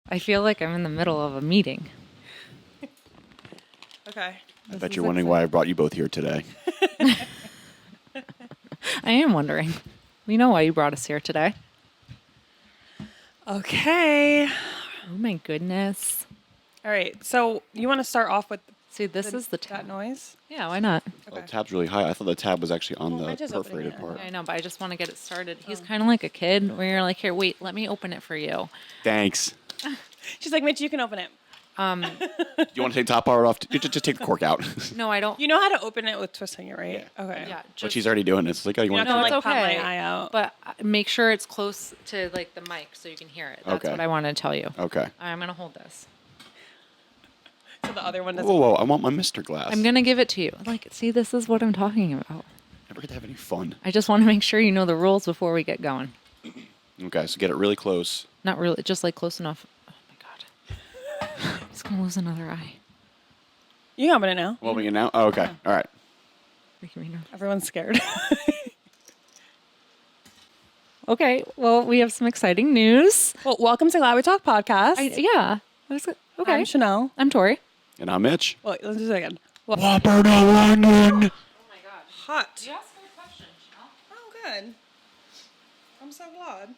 I feel like I'm in the middle of a meeting. Okay. I bet you're wondering why I brought you both here today. I am wondering. We know why you brought us here today. Okay. Oh my goodness. All right. So you want to start off with See, this is the that tab. noise? Yeah, why not? Well, the tab's really high. I thought the tab was actually on Well, I the just opened perforated it. part. I know, but I just want to get it started. He's kind of like a kid where you're like, here, wait, let me open it for you. Thanks. She's like, Mitch, you can open it. Do you want to take the top part off? Just take the cork out. No, I don't. You know how to open it with twisting it, right? Yeah. Okay. Yeah, But just, she's already doing it. It's like, oh, you want You're to not no, gonna, it's like, pop okay. my eye out. But make sure it's close to like the mic so you can hear it. That's Okay. what I wanted to tell you. Okay. I'm gonna hold this. So the other one doesn't. Whoa, whoa! I want my Mr. Glass. I'm gonna give it to you. Like, see, this is what I'm talking about. Never get to have any fun. I just want to make sure you know the rules before we get going. Okay, so get it really close. Not really, just like close enough. Oh my god, he's gonna lose another eye. You can open it now. Well, we can now. Oh, okay. All right. Making me nervous. Everyone's scared. Okay, well, we have some exciting news. Well, welcome to Glad We Talk podcast. Yeah. Okay. I'm Chanel. I'm Tori. And I'm Mitch. Well, let's do it again. Well, Whopper no onion. Oh my god. hot. asked me a question, Chanel. Oh, good. I'm so glad.